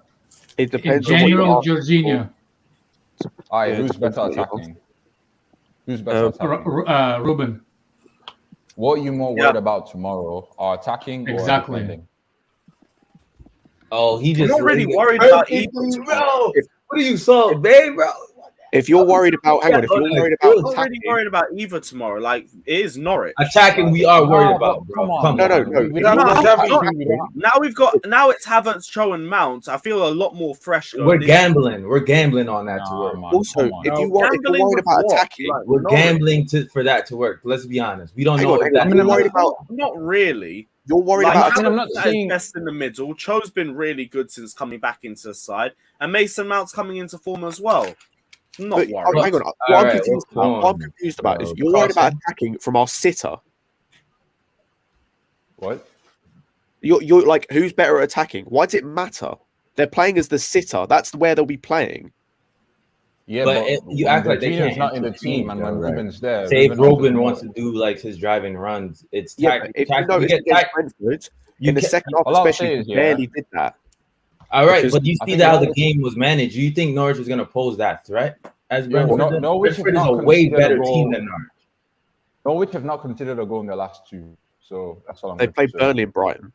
It In depends general, on what you Jorginho, All right, Yeah, who's it depends better on what you attacking? Who's better attacking? Ruben. What are you more worried about tomorrow? Our attacking or Exactly. defending? oh, he I'm just not really laid it worried about perfectly, either. bro. What are you so babe, bro? If you're worried about, hang on, if you're worried about I'm not really attacking, worried about either tomorrow. Like, it is Norwich. Attacking, we are worried Oh, about, but bro. come on. Come no, on. no, no. We If don't you're have worried to about attacking. attacking, Now it's Havertz, Cho, and Mount. I feel a lot more fresh. We're gambling. Wewe're gambling on that to Nah, work. man, also, come on. if No, you're worried gambling about with what? attacking, Like, We're Norwich. gambling for that to work. Let's be honest. We don't hang know on, if hang that. on. If you're worried about, Not really. you're worried Like, about I mean, I'm Havertz not is at saying- his best in the middle. Cho's been really good since coming back into the side, and Mason Mount's coming into form as well. I'm not But, worried. hang on. All What right, I'm confused about is you're worried about attacking from our sitter. What? You're like, who's better at attacking? Why does it matter? They're playing as the sitter. That's where they'll be playing. Yeah, But you when act like they Jorginho's can't not in the intercede, team, and though, when right? Ruben's there, Say if Ruben offers Ruben more. wants to do like his driving runs, it's Yeah, but if you notice against Brentford, in the second half all I'll especially, say is, he yeah. barely did that. All right, Because but you I see think how the Norwich- game was managed. Do you think Norwich was going to pose that threat as Yeah, Brentford? did? Norwich Brentford is is a not way considered better a team goal. than Norwich. Norwich have not considered a goal in their last two, so that's all I'm. They going to played say. Burnley and Brighton.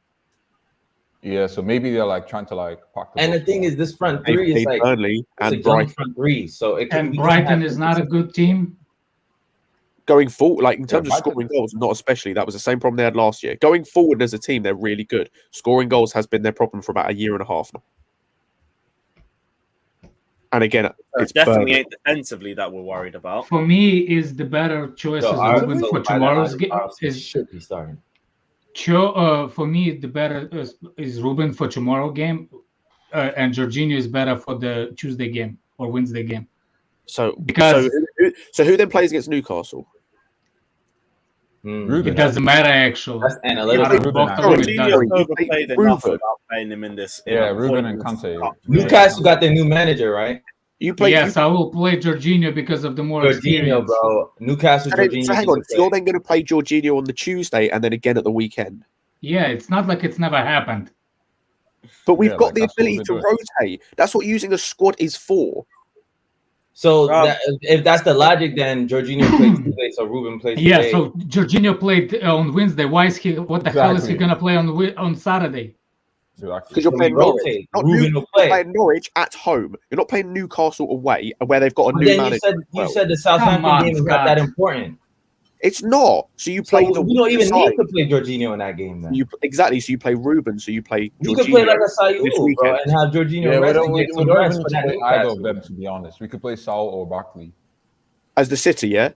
Yeah, so maybe they're like trying to like park the And the bus thing more. is, this front They three is played like Burnley it's a and young Brighton. front three. So it And we can Brighton have- is not a good team. Going forward, like in terms of Brighton- scoring goals, not especially. That was the same problem they had last year. Going forward as a team, they're really good. Scoring goals has been their problem for about a year and a half now. And again, it's Definitely Burnley. ain't defensively that we're worried about. For me, is the better choice So is Arsenal Ruben for by the tomorrow's line, game. Arsenal Is should be starting. Cho, for me, the better is Ruben for tomorrow game, and Jorginho is better for the Tuesday game or Wednesday game. So, Because who then plays against Newcastle? Ruben. It doesn't matter actually. That's analytical. Out of Ruben, both of actually. them, it Jorginho's doesn't. overplayed Ruben. enough without playing him in this. Yeah, Ruben and Kante. Newcastle got their new manager, right? You play. Yes, I will play Jorginho because of the more Jorginho, experience. bro. Newcastle, Jorginho. So hang on. So you're then going to play Jorginho on the Tuesday and then again at the weekend. Yeah, it's not like it's never happened. But we've Yeah, got like, the that's what ability we're to doing. rotate. That's what using a squad is for. So if that's the logic, then Jorginho plays Tuesday, so Ruben plays Yeah, today. so Jorginho played on Wednesday. Why is he? What the hell is he Exactly. gonna play on Saturday? Because you're So playing we Norwich. rotate. Not Ruben New- will play. You're playing Norwich at home. You're not playing Newcastle away, where they've got a But new then manager. you said the Southampton on, game is not Scott. that important. It's not. So you So play the. we don't even side. need to play Jorginho in that game then. Exactly. So you play Ruben. So you play. You could play like a this Sayul, weekend. bro, and have Jorginho Yeah, we rest don't, and we, get we some don't rest even for need to that play either of Newcastle. them, to be honest. We could play Saul or Barkley. As the sitter, yeah.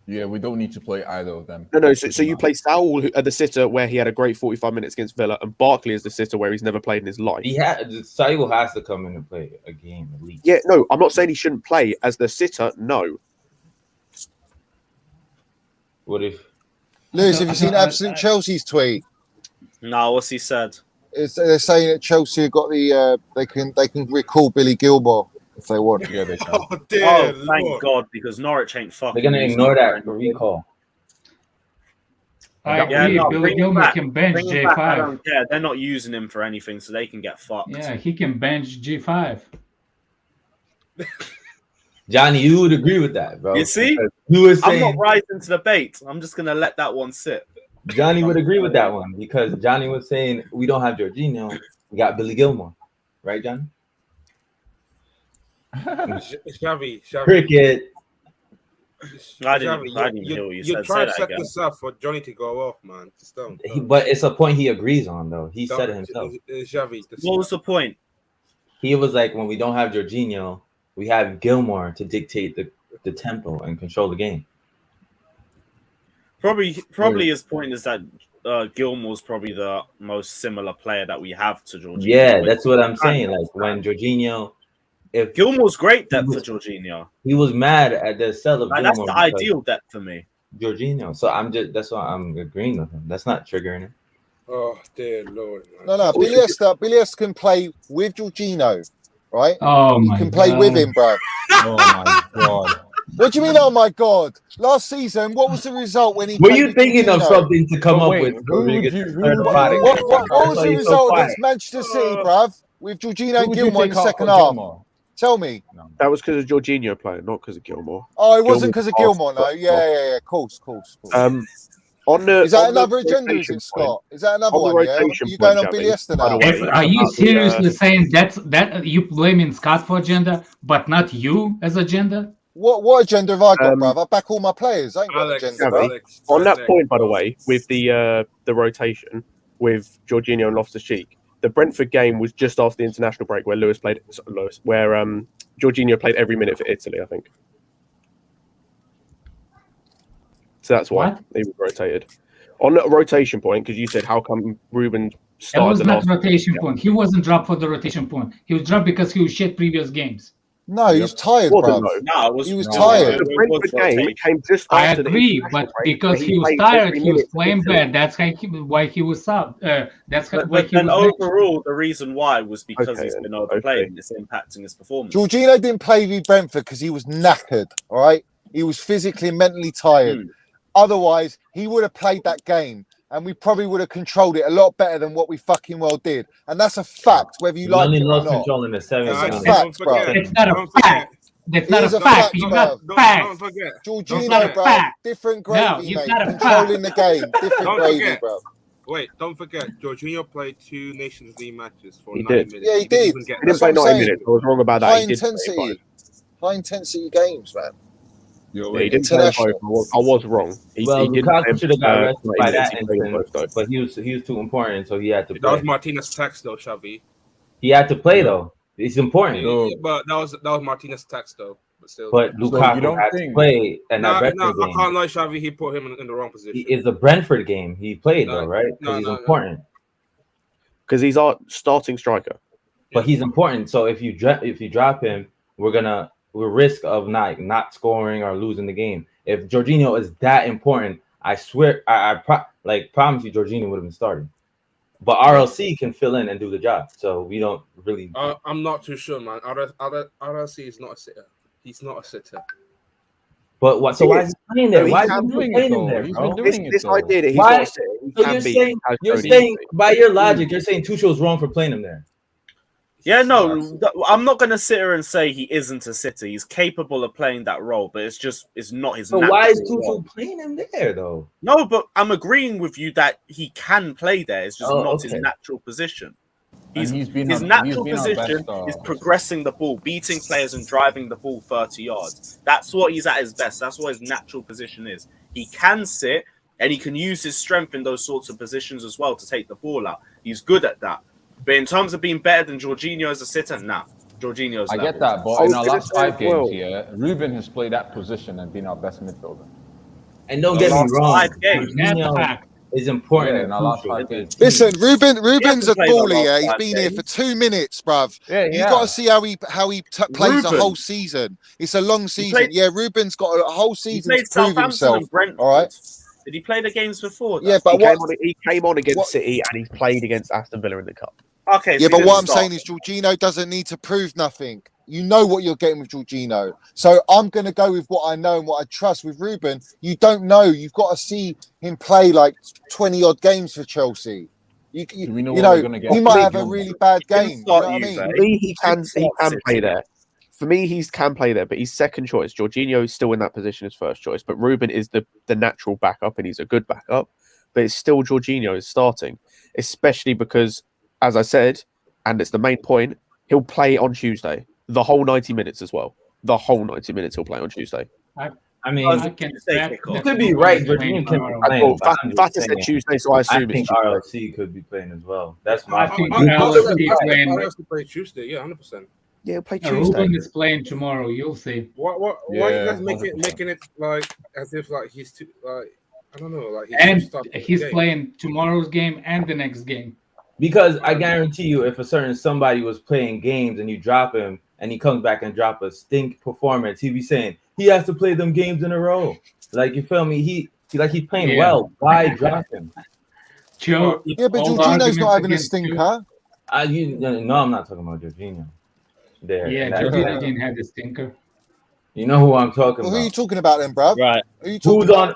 Yeah, we don't need to play either of them. No. So you play Saul at the sitter where he had a great 45 minutes against Villa, and Barkley as the sitter where he's never played in his life. Sayul has to come in and play a game at least. Yeah, no, I'm not saying he shouldn't play as the sitter. No. What if? Lewis, have you seen Absolute Chelsea's tweet? No, what's he said? They're saying that Chelsea have got the they can recall Billy Gilmore if they want. Yeah, they can. Oh, dear Oh, thank Lord. God, because Norwich ain't fucking. They're gonna using ignore him that for for anything. recall. I Yeah, agree. no, Billy bring him Gilmore back. can bench Bring him back. I J5. don't care. They're not using him for anything, so they can get fucked. Yeah, he can bench G5. Johnny, you would agree with that, bro. You see? Because you were I'm saying not rising to the bait. I'm just gonna let that one sit. Johnny would agree with that one because Johnny was saying we don't have Jorginho, we got Billy Gilmore, right, Johnny? Xavi. Cricket. I didn't hear what you You're said. trying Say to that set again. this up for Johnny to go off, man. Just don't. But it's a point he agrees on, though. He said it himself. Xavi. What was the point? He was like, when we don't have Jorginho, we have Gilmore to dictate the tempo and control the game. Probably his point is that Gilmore's probably the most similar player that we have to Jorginho. Yeah, that's what I'm saying. Like when Jorginho, if Gilmore's great depth for Jorginho. he was mad at the sell of Like, Gilmore, that's the because ideal depth for me. Jorginho. So that's why I'm agreeing with him. That's not triggering it. Oh dear Lord. Man. No, Billy Esther can play with Jorginho, right? Oh You my can play God. with him, bro. Oh my god. What do you mean? Oh my God! Last season, what was the result when he? Were played you with thinking of Jorginho? something to come But up wait, with? who would Rodriguez you- to who turn would- the pot again? What was That's why the you're so result quiet. against Manchester City, bruv? With Jorginho Who and would you Gilmore in take the out second for half. Gilmore? Tell me. That was because of Jorginho playing, not because of Gilmore. Oh, it wasn't Gilmore because of passed, Gilmore, no. but- Yeah. Of course. On the Is that on the another agenda? Is rotation it, Scott? point- Is that another on the one? Yeah. rotation You going point, on Billy Xavi, Esther by the now? way, Are you about the, seriously saying that you blaming Scott for agenda, but not you as agenda? What agenda have I got, Um, bruv? I back all my players. I ain't got Alex, an agenda, Xavi, bruv. Alex, on that Alex. point, by the way, with the rotation with Jorginho and Loftus-Cheek, the Brentford game was just after the international break where Jorginho played every minute for Italy, I think. So that's why What? he was rotated. On the rotation point, because you said how come Ruben That started was the not last rotation point. He wasn't dropped for the rotation point. He was dropped because he was shit previous games. No, he was tired, Wasn't, bruv. though. No, it was. He was No. tired. The Brentford game came just I after agree, the but international break, because where he was played tired, every he was minute for playing Italy. bad. That's why he was subbed. That's why But he then was benched. overall, the reason why was because Okay, he's then. been overplayed Okay. and it's impacting his performance. Jorginho didn't play with Brentford because he was knackered, all right? He was physically and mentally tired. Otherwise, he would have played that game and we probably would have controlled it a lot better than what we fucking well did. And that's a fact, whether you We like only it or lost not. control in the seventh It's a minute. fact, bro. It's not a Don't forget. fact. That's not Here's a a fact. fact, You bro. got Don't facts. forget. Jorginho, not a bro, fact. different No, gravy, it's mate. not a Controlling the game, different Don't gravy, forget. bro. Wait, don't forget. Jorginho played 2 Nations League matches for He 9 did. minutes. Yeah, he didn't did. even get He didn't That's play what I'm 90 saying. minutes. I was wrong about that. High He did play intensity. five. High intensity games, man. Yo, Yeah, he wait. didn't play International. both. I was wrong. Well, didn't Lukaku play, should have got rested 90 by minutes. that He played instant, both, though. but he was too important, so he had to That was play. Martinez' text though, Xavi. He had to play though. It's important. Yo. Yeah, but that was Martinez' text though. But still. But So Lukaku you don't had to think- play in that No, Brentford I game. can't lie, Xavi. He put him in the wrong position. It's a Brentford game. He played No, though, right? Because no, he's no. important. Because he's our starting striker. But he's important. So if you drop him, we're gonna risk of not scoring or losing the game. If Jorginho is that important, I swear, I promise you, Jorginho would have been starting. But RLC can fill in and do the job, so we don't really. I'm not too sure, man. RLC is not a sitter. He's not a sitter. But what? So why is he playing there? Why is he doing playing it him there, He's bro? been doing it This though. idea that he's Why- not a sitter, he So can you're be, saying has you're shown saying easily. by your logic, you're saying Tuchel's wrong for playing him there. Yeah, no, I'm not going to sit here and say he isn't a sitter. He's capable of playing that role, but it's not his So natural why is role. Tuchel playing him there though? No, but I'm agreeing with you that he can play there. It's just not his okay. natural position. And he's been His our- natural he's been our position best, is progressing the ball, beating players and driving the ball 30 yards. That's what he's at his best. That's what his natural position is. He can sit and he can use his strength in those sorts of positions as well to take the ball out. He's good at that. But in terms of being better than Jorginho as a sitter, nah. Jorginho's I level. get that, but I in was our gonna last say 5 as games well. here, Ruben has played that position and been our best midfielder. And don't The get me last wrong, 5 games. Jorginho is important Yeah, and in our last crucial. 5 games. Listen, Ruben's hasn't a played the baller. last Yeah, he's 5 been here for games. 2 minutes, bruv. Yeah, You got to see how he plays a Ruben. whole season. It's a long season. played- Yeah, Ruben's got a whole He season played to prove Southampton himself. and Brentford. All right. Did he play the games before that? Yeah, but He came on against what- City and he's played against Aston Villa in the cup. Okay, so Yeah, he but didn't what I'm start. saying is Jorginho doesn't need to prove nothing. You know what you're getting with Jorginho. So I'm going to go with what I know and what I trust. With Ruben, you don't know. You've got to see him play like 20-odd games for Chelsea. Do we know You what know, we're gonna get? he might have a Completely. really bad He didn't game. You know start what I you, mean? though. For me, he can Start play City. there. For me, he can play there, but he's second choice. Jorginho is still in that position as first choice, but Ruben is the natural backup, and he's a good backup. But it's still Jorginho is starting, especially because, as I said, and it's the main point, he'll play on Tuesday, the whole 90 minutes as well. The whole 90 minutes he'll play on Tuesday. I mean, Because I can Tuesday bet kickoff. you could be right. Jorginho can be I playing. thought but I'm just Fata said saying, Tuesday, so I I assume it's think Tuesday. RLC could be playing as well. That's my I think opinion. RLC play Tuesday. Yeah, 100%. Yeah, he'll play Tuesday. Ruben is playing tomorrow. You'll see. Why are you Yeah, guys 100%. making it like as if like he's too like I don't know like And starting the he's game? playing tomorrow's game and the next game. Because I guarantee you, if a certain somebody was playing games and you drop him and he comes back and drop a stink performance, he'd be saying he has to play them games in a row. Like, you feel me? He's playing Yeah. well. Why drop him? Joe, Yeah, but all the Jorginho's not arguments having a against you- stinker. No, I'm not talking about Jorginho. There. Yeah, in that Jorginho sense. didn't have the stinker. You know who I'm talking Well, who are you about. talking about then, bruv? Right. Who are you talking Who's about? on?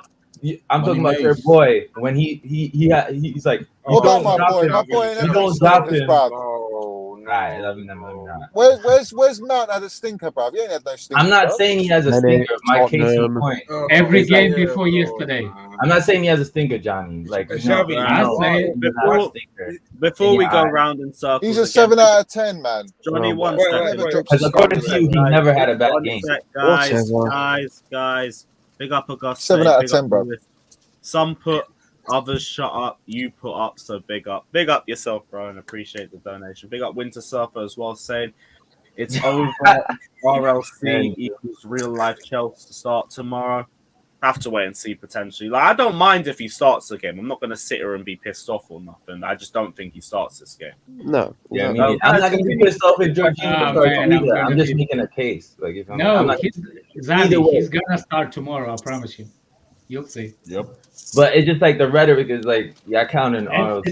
I'm talking Money about your Mays. boy when he's like. What don't about my drop boy? him. My boy ain't You had don't no drop stinkers, him. bruv. Oh no! Alright, let me not. Where's Mount had a stinker, bruv? He ain't had no stinker. I'm not bruv. saying he has a Many, stinker. My case in Tottenham. point. Every It's like- game before yesterday. I'm not saying he has a stinker, Johnny. Like, It's no, Xavi. I no, say- he's not a stinker. Before we Yeah, go alright. round in circles, He's a again, 7 out of 10, man. Johnny, No, one wait, second. wait, Never wait. drops Because a according stinger. to you, he never had a bad game. Guys. Big up Augusta. 7 out of big 10, up bro. Lewis. Some put, others shut up. You put up, so big up. Big up yourself, bro, and appreciate the donation. Big up Winter Surfer as well, saying it's over. RLC equals real life Chelsea to start tomorrow. Have to wait and see potentially. Like, I don't mind if he starts the game. I'm not going to sit here and be pissed off or nothing. I just don't think he starts this game. No. Yeah, no. I'm not gonna be pissed off if Jorginho Ah, starts man, I'm either. gonna I'm just be- making a case. Like, if I'm No, not, he's Either way. he's gonna start tomorrow. I promise you. You'll see. Yep. but it's just like the rhetoric is like, yeah, counting And RLC.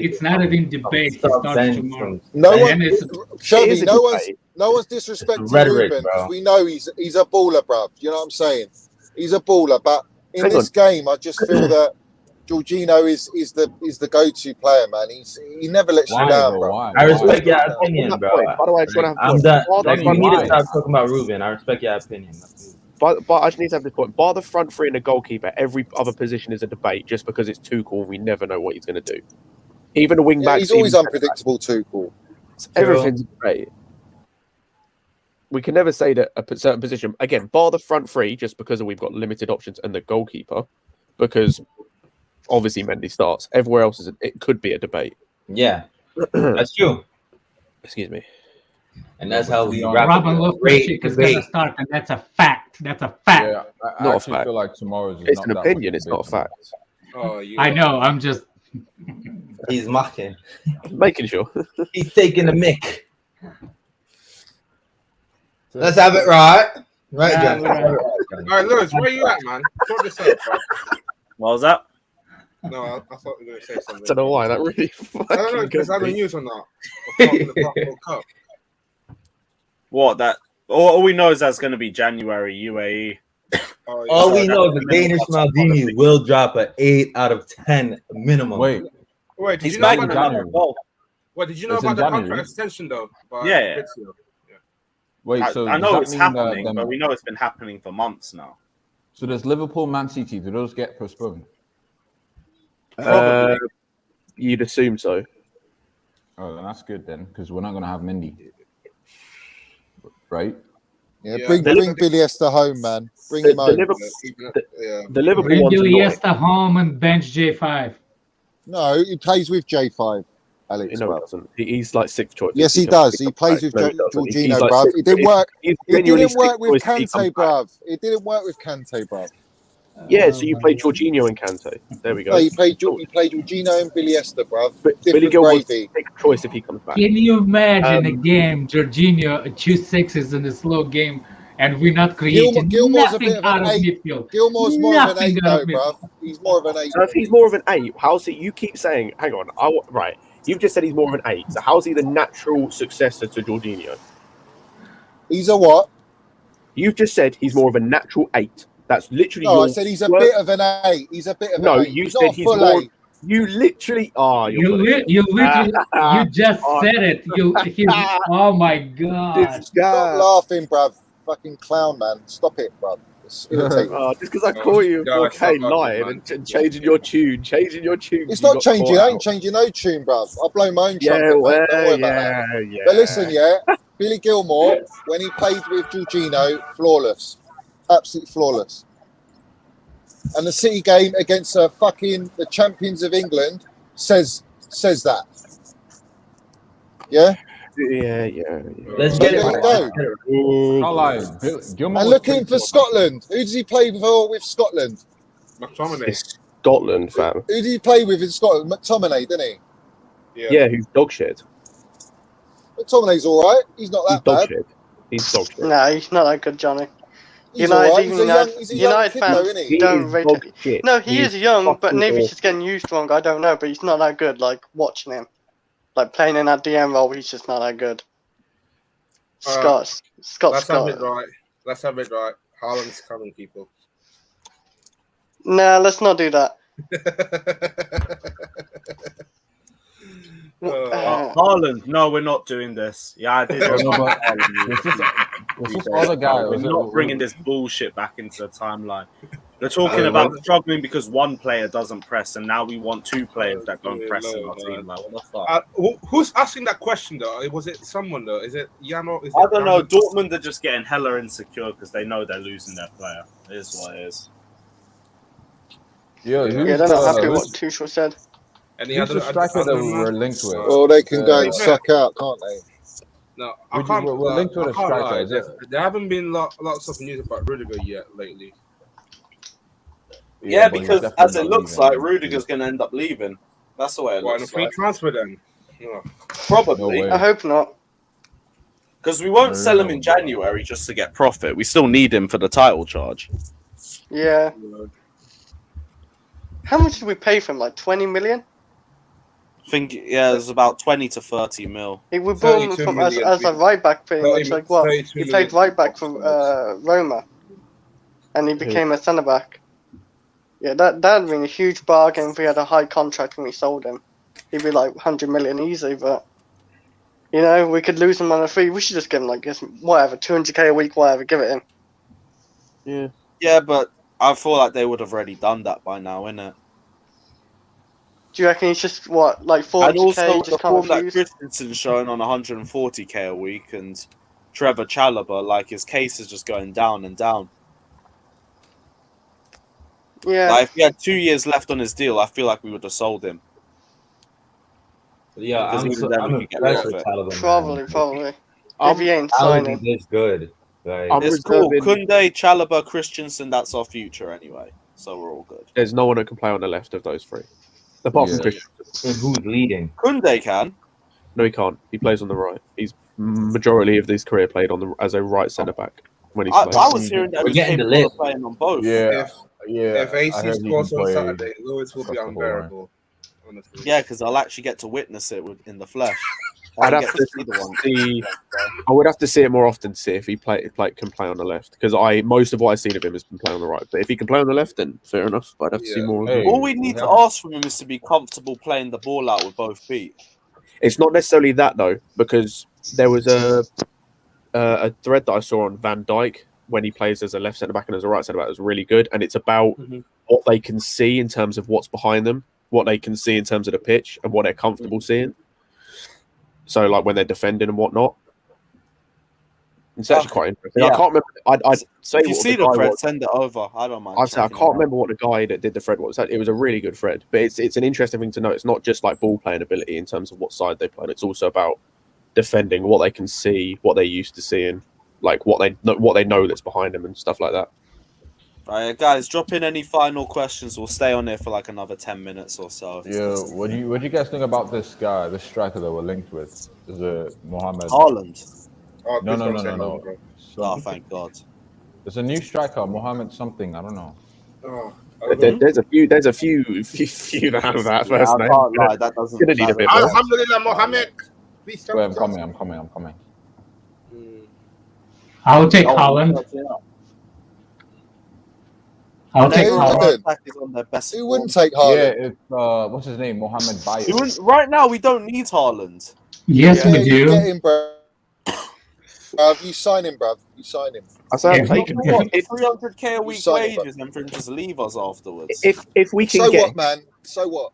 it's not even debate. He starts tomorrow. No And one, it's- It Shelby, is a no one's debate. disrespecting Rhetoric, Ruben because bro. we know he's a baller, bruv. You know what I'm saying? He's a baller, but in Hang this game, I just feel that Jorginho is the go-to player, man. He never lets Why, you down, bro? bro. Why? I respect your Why? opinion, On that bro. point, by the way, I just want to have a I'm point. done. Bar the Like, you front need to three- stop talking about Ruben. I respect your opinion. But I just need to have this point. Bar the front three and the goalkeeper, every other position is a debate just because it's Tuchel and we never know what he's going to do. Even the wing Yeah, backs. he's always even- unpredictable, too. Cool. Everything's great. We can never say that a certain position, again, bar the front three just because we've got limited options and the goalkeeper, because obviously Mendy starts. Everywhere else, it could be a debate. Yeah, that's true. Excuse me. And that's how we Robin wrap up Robin a great Loftus-Cheek is debate. gonna start, and that's a fact. That's a fact. Yeah, I Not a actually fact. feel like tomorrow's is It's not an that opinion, much it's not a debate. fact. Oh, you I know. I'm just. He's mocking. Making sure. He's taking the mick. Let's have it right. Right, Yeah, John. right. All right, Lewis, where you at, man? Sort this out, bro. What was that? No, I thought you were going to say I something. don't know why that really I don't know if there's fucking other got me. news or not. The Cup. What that? All we know is that's going to be January UAE. Oh, yeah. All So we that's know is the the minimum Danish cutoff Maldini policy. will drop an 8 out of 10 minimum. Wait, Wait, did He's you know making about another January. goal. What did you know It's in about the January. contract extension though? By Yeah. Fixture? wait. So I does know that it's mean happening, them- but we know it's been happening for months now. So does Liverpool, Man City, do those get postponed? Probably. You'd assume so. Oh, then that's good then, because we're not going to have Mindy, right? Yeah, Yeah. bring The- Billy Esther home, man. Bring The, him the home. Liverpool, Yeah. the Liverpool Bring one's annoying. Iliesta home and bench J5. No, he plays with J5, Alex. No, he bruv. doesn't. He's like sixth choice. Yes, he does. He plays with No, he doesn't. Jorginho, He's like bruv. sixth- It didn't work. he's It genuinely didn't work sixth with choice if he Kante, comes back. bruv. It didn't work with Kante, bruv. Yeah, so you play Jorginho and Kante. There we go. No, he played Jorginho and Billy Esther, bruv. But Billy Different Gilmore's gravy. sixth choice if he comes back. Can you imagine a Um, game, Jorginho, 2-6s in a slow game, and we're not creating Gilmore's a nothing bit of out an of 8. midfield? Gilmore's more of an Nothing 8, out though, of midfield. bruv. He's more of an 8. So if he's more of an 8, how's he? You keep saying, hang on, right. You've just said he's more of an 8. So how's he the natural successor to Jorginho? He's a what? You've just said he's more of a natural 8. That's literally No, your I said he's a word. bit of an 8. He's a bit of No, an 8. you He's said not a he's full more. 8. You literally are. You literally, you just said it. Oh my god! Stop laughing, bruv. Fucking clown, man. Stop it, bruv. It's irritating. Just because I call you God, 4K stop laughing, lying man. and changing your tune, It's not changing. I ain't changing no tune, bruv. I'll blow my own trumpet, mate. Don't worry about that. yeah. But listen, yeah, Billy Gilmore, when he played with Jorginho, flawless. Absolutely flawless. And the City game against the champions of England says that. Yeah? Yeah. Let's So get there it. you go. Not lying. Gilmore And was looking pretty for good. Scotland. Who does he play for with Scotland? McTominay. It's Scotland, fam. Who did he play with in Scotland? McTominay, didn't he? Yeah, who's dog shit. McTominay's all right. He's not He's that dog bad. shit. He's dog shit. No, he's not that good, Johnny. He's all right. He's He's a young United kid, fans though, isn't he? He don't is rate dog it. shit. No, he is young, but fucking maybe he's awful. just getting used wrong. I don't know, but he's not that good. Like watching him, like playing in that DM role, he's just not that good. Scott's Let's have Scott. it right. Let's have it right. Haaland's coming, people. Nah, let's not do that. Haaland, no, we're not doing this. Yeah, I did. No, but it's just other guy. We're not bringing this bullshit back into the timeline. They're talking Yeah, about man. struggling because one player doesn't press, and now we want two players that don't press in our team. Like, what the fuck? Who's asking that question though? Was it someone though? Is it Yano? Is I it don't know. Yano? Dortmund are just getting hella insecure because they know they're losing their player. It is what it is. Yeah, Yeah, they're not happy with what Tuchel said. Any who's the striker that we were linked with? Well, they can go and suck out, can't they? No, We're linked with a striker, lie. is it? There haven't been lots of news about Rudiger yet lately. Yeah, but he's because definitely as it not looks leaving. like, Rudiger's going to end up leaving. That's the way it Why in a looks free like. transfer then? No. Probably. No way. I hope not. Because we won't sell him in January just to get profit. We still need him for the title charge. Yeah. How much did we pay for him? Like 20 million? I think, yeah, it's about 20 to 30 mil. We bought him 32 from million, as a right back, pretty 30 much. Like what? 32 He played million. right back for Roma, and he became a centre back. Yeah, that'd been a huge bargain if we had a high contract when we sold him. He'd be like 100 million easy, but you know we could lose him on a free. We should just give him like whatever, 200k a week, whatever. Give it him. Yeah, but I feel like they would have already done that by now, innit? Do you reckon he's just what like And 40k? also, the Just form can't that refuse? Christensen's showing on 140k a week, and Trevor Chalobah, like his case is just going down and down. Yeah. Like if he had 2 years left on his deal, I feel like we would have sold him. Yeah, Because I'm, even then I'm we could get impressed rid with of Callum. Probably. I'm- If he ain't How is signing. he this good? Like, I'm It's cool. reserving- Kunde, Chalobah, Christensen, that's our future anyway. So we're all good. There's no one that can play on the left of those three. Apart from Yeah. Christian. and who's leading? Kunde can. No, he can't. He plays on the right. He's majority of his career played as a right centre back when he's I played. was hearing that We're he's getting the capable of list. playing on both. If If I AC heard he scores can on play Saturday, Lewis will be across the whole unbearable. Honestly. Yeah, because I'll actually get to witness it in the flesh. I'd I'll have get to see the one. see. I would have to see it more often to see if he can play on the left, because most of what I've seen of him has been playing on the right. But if he can play on the left, then fair enough. But I'd have to see more of him. Hey, All we need to ask from him is to be comfortable playing the ball out with both feet. It's not necessarily that though, because there was a thread that I saw on Van Dijk when he plays as a left centre back and as a right centre back. It was really good, and it's about what they can see in terms of what's behind them, what they can see in terms of the pitch, and what they're comfortable seeing. So, like when they're defending and whatnot, it's actually quite interesting. Yeah. I can't remember. I'd say If you what see the the guy thread, was. send it over. I don't mind. I'd say I checking can't it out. remember what the guy that did the thread was. It was a really good thread, but it's an interesting thing to know. It's not just like ball playing ability in terms of what side they play. It's also about defending, what they can see, what they're used to seeing, like what they know that's behind them and stuff like that. Right, guys, drop in any final questions. We'll stay on there for like another 10 minutes or so. Yeah, what do you guys think about this guy, this striker that we're linked with? Is it Mohamed? Haaland. Oh, No. Oh, thank God. There's a new striker, Mohamed something. I don't know. Oh, There's a few that have that first I name. can't lie, that doesn't. Gonna need a bit more. Alhamdulillah, Mohammed. Please tell Wait, I'm us. coming. I'll take Haaland. I'll take Who Haaland. wouldn't? Attack is on their best Who form. wouldn't take Yeah, Haaland? it's what's his name? Mohamed You Bayo. wouldn't- Right now, we don't need Haaland. Yes, Yeah, we you do. get him, bruv. You sign him, bruv. You sign him. I say Yeah. I'm taking What, 300k a week sign it, wages and for him to just leave us afterwards. if we can So get. what, man? So what?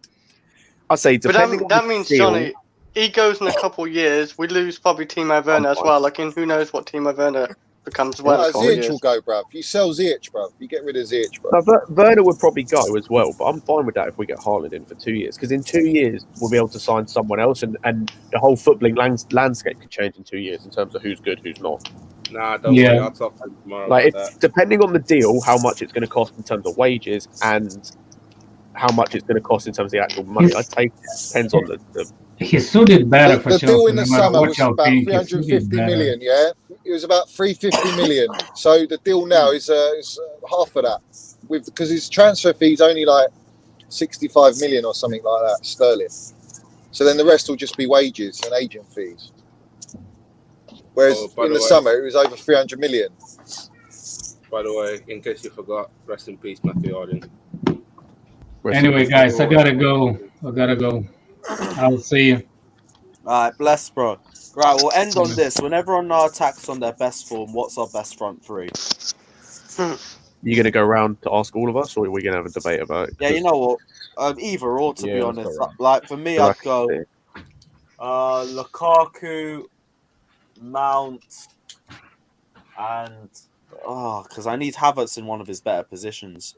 I say But depending on that the means, deal, Johnny, he goes in a couple years. We lose probably Timo Werner as well. Like, who knows what Timo Werner becomes well in a couple Ziyech years. will go, bruv. You sell Ziyech, bruv. You get rid of Ziyech, bruv. No, Werner would probably go as well, but I'm fine with that if we get Haaland in for 2 years, because in 2 years we'll be able to sign someone else, and the whole footballing landscape could change in 2 years in terms of who's good, who's not. Nah, don't Yeah. worry. I'll talk to him tomorrow Like, about that. depending on the deal, how much it's going to cost in terms of wages and how much it's going to cost in terms of the actual money, Yes. I'd take it. Depends on the He suited better for The deal Chelsea, in the no matter summer what was y'all about think. He 350 suited better. million, yeah? It was about 350 million. So the deal now is half of that. Because his transfer fee's only like 65 million or something like that, sterling. So then the rest will just be wages and agent fees. Whereas by in the the way- summer, it was over 300 million. By the way, in case you forgot, rest in peace, Matthew Arden. Anyway, guys, I gotta go. I'll see you. Alright, bless, bro. Right, we'll end on this. Whenever on our attacks on their best form, what's our best front three? You going to go around to ask all of us, or are we going to have a debate about it? Yeah, you know what? Either or, to be Yeah, let's honest. go around. Like, for me, I'd go Lukaku, Mount, and... because I need Havertz in one of his better positions.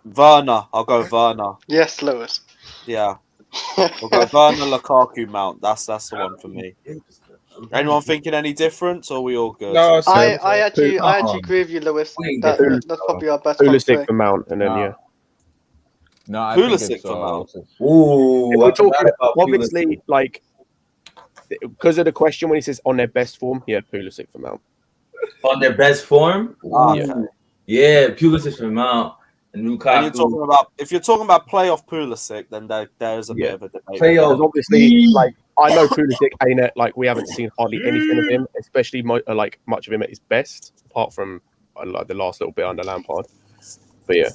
Werner. I'll go Werner. Yes, Lewis. Yeah. We'll go Werner, Lukaku, Mount. That's the one for me. Anyone thinking any different, or are we all good? No, I actually agree with you, Lewis. That's probably our best front three. Pulisic for Mount, and then yeah. No, I think Pulisic it's for Mount. Ooh, If we're I talking, forgot about obviously, Pulisic. like, because of the question when he says on their best form, yeah, Pulisic for Mount. On their best form. Okay. Yeah, Pulisic for Mount and And Lukaku. if you're talking about playoff Pulisic, then there's a bit of a debate. Playoff. Because obviously, like, I know Pulisic ain't it. Like, we haven't seen hardly anything of him, especially like much of him at his best, apart from like the last little bit under Lampard. But yeah,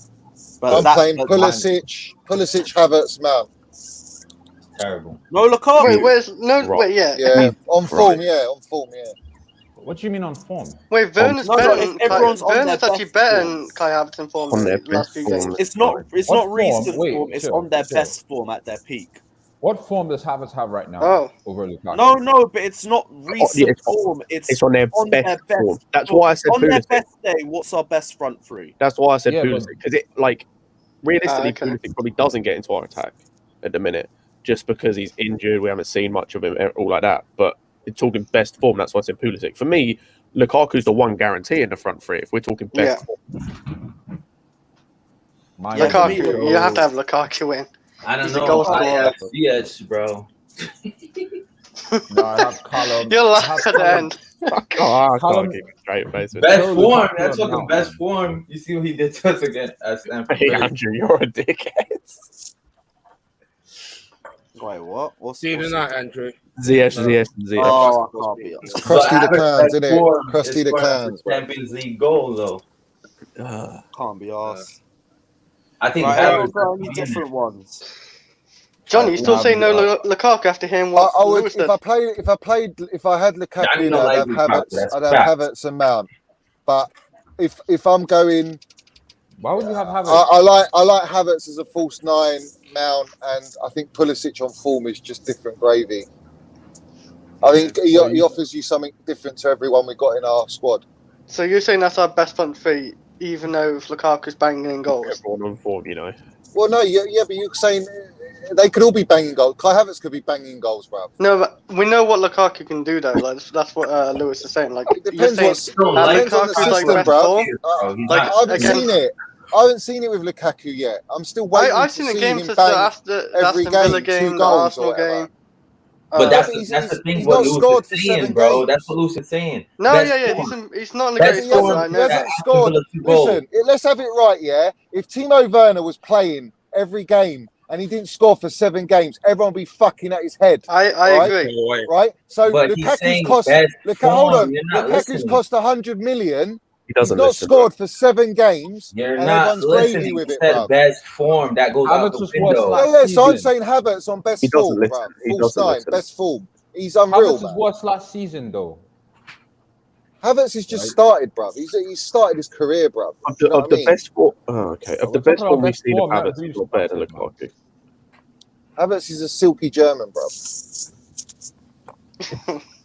I'm playing Pulisic, Havertz, Mount. Terrible. No, Lukaku. Yeah, on form, yeah. What do you mean on form? Wait, Werner's better than everyone's on Werner's their actually best better form. than Kai Havertz in form On their in the last best few games. form. It's not What recent form? Wait, form. It's chill, on their chill. best form at their peak. What form does Havertz have right now Oh. over Lukaku? No, but it's not recent form. it's on their best form. That's why I said on their Pulisic. best day. What's our best front three? That's why I said Yeah, but- Pulisic, because it, like, realistically, okay. Pulisic probably doesn't get into our attack at the minute, just because he's injured. We haven't seen much of him, all like that. But talking best form, that's why I said Pulisic. For me, Lukaku's the one guarantee in the front three. If we're talking best form, Lukaku, you have to have Lukaku in. I don't He's a know. goal I scorer. have Ziyech, bro. No, I have Callum. You'll I laugh have at the Callum. end. I Callum- can't keep a straight face with Best Surely form. Lukaku That's and fucking Mount, best man. form. You see what he did to us again at Stamford Hey, Bridge. Andrew, you're a dickhead. Wait, what? What's See you what's tonight, Andrew. ZS. Oh, I can't be It's honest. crusty the Havertz cans, best isn't it? form Crusty is the scoring cans, a bro. Champions League goal, though. Can't be asked. I think Right, Havertz anyone got has any to be in different ones? Johnny, you still have saying no the- Lukaku after hearing I, what I would Lewis if said? I had Lukaku Johnny in don't there, I'd like have Lukaku, Havertz. that's I'd have fact. Havertz and Mount. But if I'm going, Why would you have Havertz? I like Havertz as a false nine, Mount, and I think Pulisic on form is just different gravy. I think he offers you something different to everyone we got in our squad. So you're saying that's our best front three, even though if Lukaku's banging in goals? Everyone on form, you know. Well, no, yeah, but you're saying they could all be banging goals. Kai Havertz could be banging goals, bro. No, but we know what Lukaku can do, though. Like that's what Lewis is saying. Like It depends you're what saying, depends on the Lukaku's like system, best bro. form. Like, I haven't against- seen it. I haven't seen it with Lukaku yet. I'm still waiting I've to seen the see games him since bang the every Aston Villa game, 2 game, the goals or Arsenal whatever. game. But that's he's the thing. he's What not scored Lewis for is saying, 7 bro. games. That's what Lewis is saying. No, Best yeah, form. he's not in the Best greatest He form. form. I hasn't, know he that. hasn't scored. Listen, let's have it right, yeah? If Timo Werner was playing every game and he didn't score for 7 games, everyone would be fucking at his head. I right? agree. Right? So But he's Lukaku's saying cost. best Hold form. on. You're not Lukaku's listening. cost 100 million. He He's doesn't not listen. scored for 7 games, You're and not everyone's gravy listening. with He it, said bro. best form. That goes out Havertz the was worse window. last Yeah, so I'm season. saying Havertz on best He doesn't form, listen. bro. He False doesn't 9, listen. best form. He's unreal, Havertz was man. worse last season, though. Havertz has just Right. started, bro. He's started his career, bro. Of You the, know of what the I mean? best form, okay. Of the We're best talking form about we've best seen of form, not Havertz, who he's you not better than started, man. Lukaku. Havertz is a silky German, bro.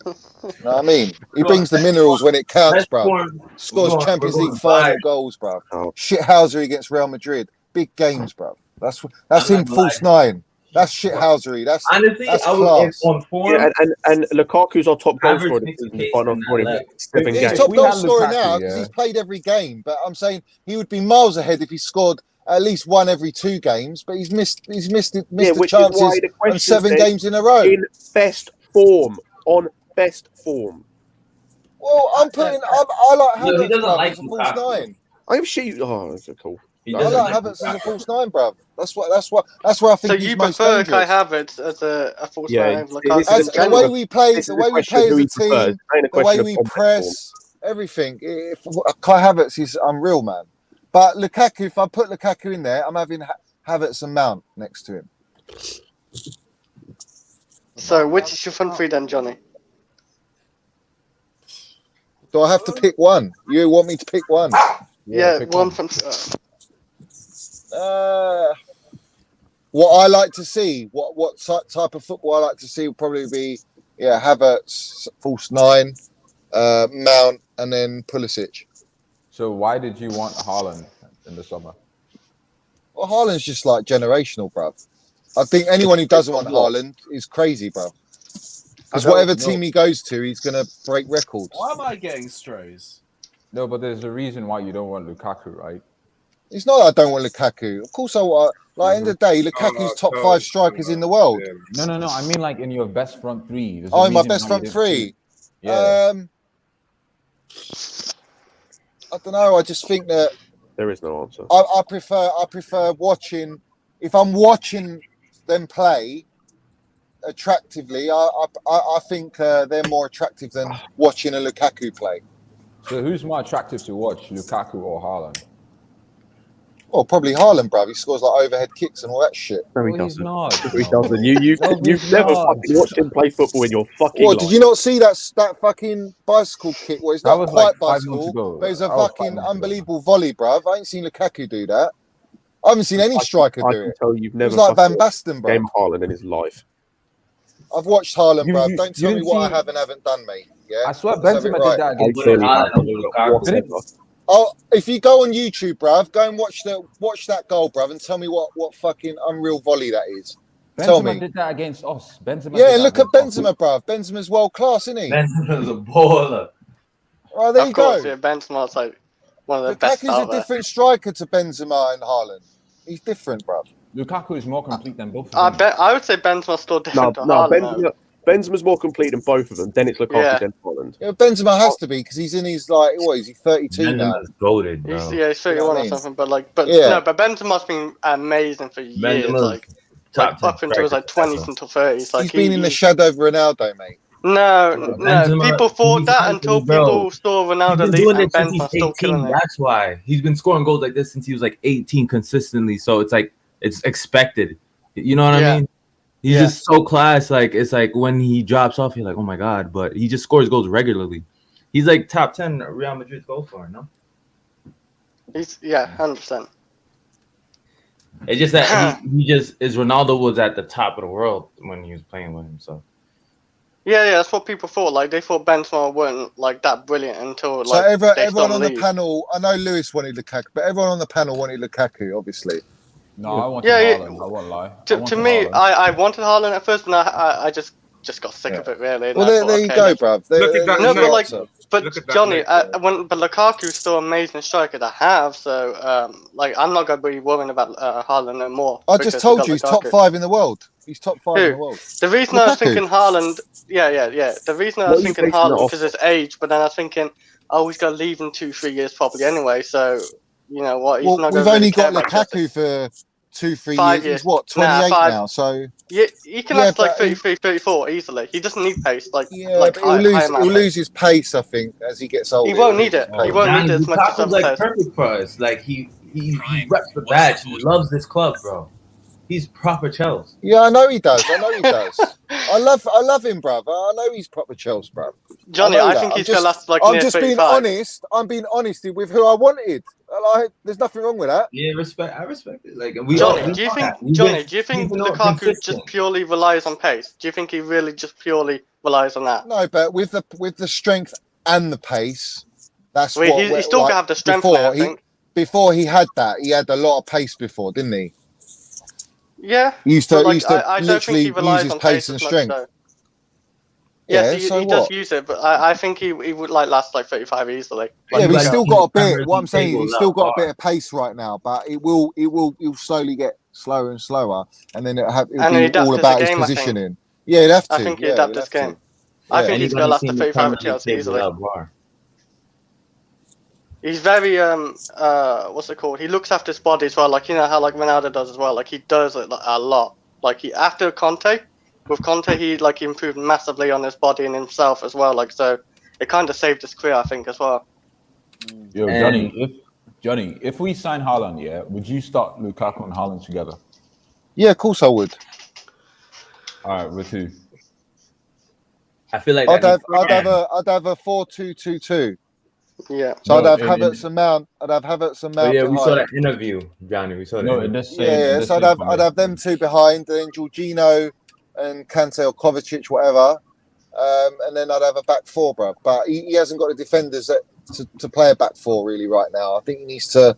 Know what I mean? He brings the minerals when it counts, Best bro. form. Scores We're Champions going League final five. goals, bro. Oh. Shithousery against Real Madrid. Big games, bro. That's I'm him not false 9. That's shithousery. Honestly, That's I would if class. on form. Yeah, and Lukaku's our top goal Havertz scorer this makes a season, case despite not in that scoring left. 7 He's games. top we goal had scorer Lukaku, now because yeah. he's played every game. But I'm saying he would be miles ahead if he scored at least 1 every 2 games. But he's missed Yeah, the which is why chances the on question 7 says games in a row. in best form. On best form. Well, I like No, he Havertz, doesn't bruv, like as a false Lukaku. 9. I'm sure you. Oh, that's cool. He I doesn't like like Havertz as a Lukaku. false 9, bruv. That's where I think So he's you most prefer dangerous. Kai Havertz as a false Yeah, nine over this Lukaku is As in the general? way we play, This the is way a we question play of as who a he prefers. team, It ain't a the way question of we on best press, everything. Kai Havertz is unreal, man. But Lukaku, if I put Lukaku in there, I'm having Havertz and Mount next to him. So which is your front three then, Johnny? Do I have to pick one? You want me to pick one? Yeah, pick one one. from. What I like to see, what type of football I like to see would probably be, Havertz, false 9, Mount, and then Pulisic. So why did you want Haaland in the summer? Well, Haaland's just like generational, bruv. I think anyone who doesn't want Haaland is crazy, bruv. Because whatever team he goes to, he's going to break records. Why am I getting strays? No, but there's a reason why you don't want Lukaku, right? It's not that I don't want Lukaku. Of course I want. Like, end of the day, Lukaku's top 5 strikers in the world. No. I mean, like in your best front three. There's a Oh, in my reason best why front you didn't three. choose- Yeah. I don't know. I just think that There is no answer. I prefer watching. If I'm watching them play attractively, I think they're more attractive than watching a Lukaku play. So who's more attractive to watch, Lukaku or Haaland? Well, probably Haaland, bruv. He scores like overhead kicks and all that shit. No, he Well, he's doesn't. not. He doesn't. You've he's never not. fucking watched him play football in your fucking What, life. did you not see that fucking bicycle kick? Well, it's That not was quite like 5 months bicycle, ago. but it's a That was 5 fucking months ago. unbelievable volley, bruv. I ain't seen Lukaku do that. I haven't seen any striker I do can it. tell you've It never was like Van fucking Basten, bruv. game Haaland in his life. I've watched Haaland, You- bruv. you- Don't you tell me didn't what I see- have and haven't done, mate. Yeah. I swear Let's have it Benzema right. did that I against clearly Haaland haven't. over Lukaku. Whatsoever. Oh, if you go on YouTube, bruv, go and watch that goal, bruv, and tell me what fucking unreal volley that is. Tell Benzema me. did that against us. Benzema Yeah, did look that at against us. Benzema, bruv. Benzema's world class, isn't he? Benzema's a baller. Right, there Of you course, go. yeah, Benzema's like one of the best Lukaku's out a there. different striker to Benzema and Haaland. He's different, bruv. Lukaku is more complete than both of them. I would say Benzema's still No, different to no, Haaland. though. Benzema's more complete than both of them. Then it's Lukaku, Yeah. then Haaland. Yeah, Benzema has to be because he's in his like what is he 32 now? Benzema's goated, bro. He's 31 You know what I or mean? something. But Yeah. no, but Benzema's been amazing for years. Benzema's Like top 10 up until his like striker. 20s until 30s. Like He's been in the shadow of Ronaldo, mate. No, Benzema, people thought he's that hunting, until bro. people saw He's Ronaldo been leave doing and it since he's Benzema's still 18. killing it. That's why he's been scoring goals like this since he was like 18 consistently. So it's like it's expected. You know what I mean? He's just so class. Like it's like when he drops off, you're like, oh my god. But he just scores goals regularly. He's like top 10 Real Madrid goal scorer. No, He's 100%. it's just that he just is. Ronaldo was at the top of the world when he was playing with him. So Yeah, that's what people thought. Like they thought Benzema weren't like that brilliant until So like everyone on the panel, I know Lewis wanted Lukaku, but everyone on the panel wanted Lukaku, obviously. No, I wanted Yeah, Haaland. I won't lie. To me, I wanted Haaland at first, and I just got sick of it really. And Well, I thought, there you go, bruv. Look at that. No, mate. but Look at that, Johnny, mate. but Lukaku's still an amazing striker to have. So like I'm not gonna be worrying about Haaland no more. I just told you he's top 5 in the world. He's top 5 in the world. The reason I was Lukaku. thinking Haaland, The reason I What was are you thinking basing that Haaland off because his age, but then I was thinking, oh, he's gonna leave in 2-3 years probably anyway. So you know what? He's Well, not we've gonna only really care got about Lukaku for 2-3 5 years. years. He's what, Nah, 28 5. now? So Yeah, he can Yeah, last like but 33, 34 easily. He doesn't need pace like but high amount he'll of lose his pace, I think, as he gets older. He won't He'll need lose it. his pace. He won't need it as much as Lukaku's other like players. perfect for us. Like he reps the badge. He loves this club, bro. He's proper Chelsea. Yeah, I know he does. I love him, bruv. I know he's proper Chelsea, bruv. Johnny, know I that. think he's I'm gonna last like I'm near just 35. being honest. I'm being honest with who I wanted. There's nothing wrong with that. Yeah, I respect it. Like Johnny, do you think Lukaku just purely relies on pace? Do you think he really just purely relies on that? No, but with the strength and the pace, that's Well, what he's still like, gonna have the strength before now, I think. Before he had that, he had a lot of pace before, didn't he? Yeah. He used to, but, like, he used to I don't literally think he relies use his on pace and as much, strength. though. Yes, Yeah, he does use it, but I think he would like last like 35 easily. Yeah, but he's still got a bit. What I'm saying is Havertz he's still got a bar. bit of pace right now, but he'll slowly get slower and slower, and then it'll And be adapt all as a about his game, I think. positioning. Yeah, he'd have to. I think he yeah, adapt he'd this have game. to. I Yeah. think he's gonna last the 35 at Chelsea easily. He's very what's it called? He looks after his body as well, like you know how like Ronaldo does as well. Like he does it a lot. Like he after Conte, with Conte he like improved massively on his body and himself as well. Like so, it kind of saved his career, I think, as well. Yo, Johnny, if we sign Haaland, yeah, would you start Lukaku and Haaland together? Yeah, of course I would. All right, with who? I feel like I'd have a 4-2-2-2. Yeah. So No, I'd have Havertz and Mount. I'd have Havertz and Mount. Yeah, we saw behind. that interview, Johnny. We saw that. No, interview. in this same. Yeah, so I'd have them two behind, then Jorginho and Kante or Kovacic, whatever, and then I'd have a back four, bro. But he hasn't got the defenders to play a back four really right now. I think he needs to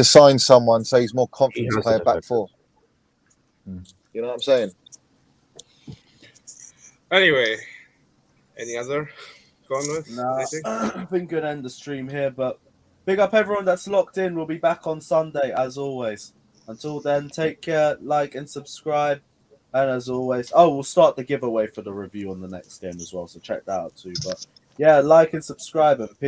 sign someone so he's more confident to play a back four. You know what I'm saying? Anyway, any other comments? Nah, I think we're gonna end the stream here, but big up everyone that's locked in. We'll be back on Sunday as always. Until then, take care, like and subscribe. And as always, we'll start the giveaway for the review on the next game as well, so check that out too. But yeah, like and subscribe and peace.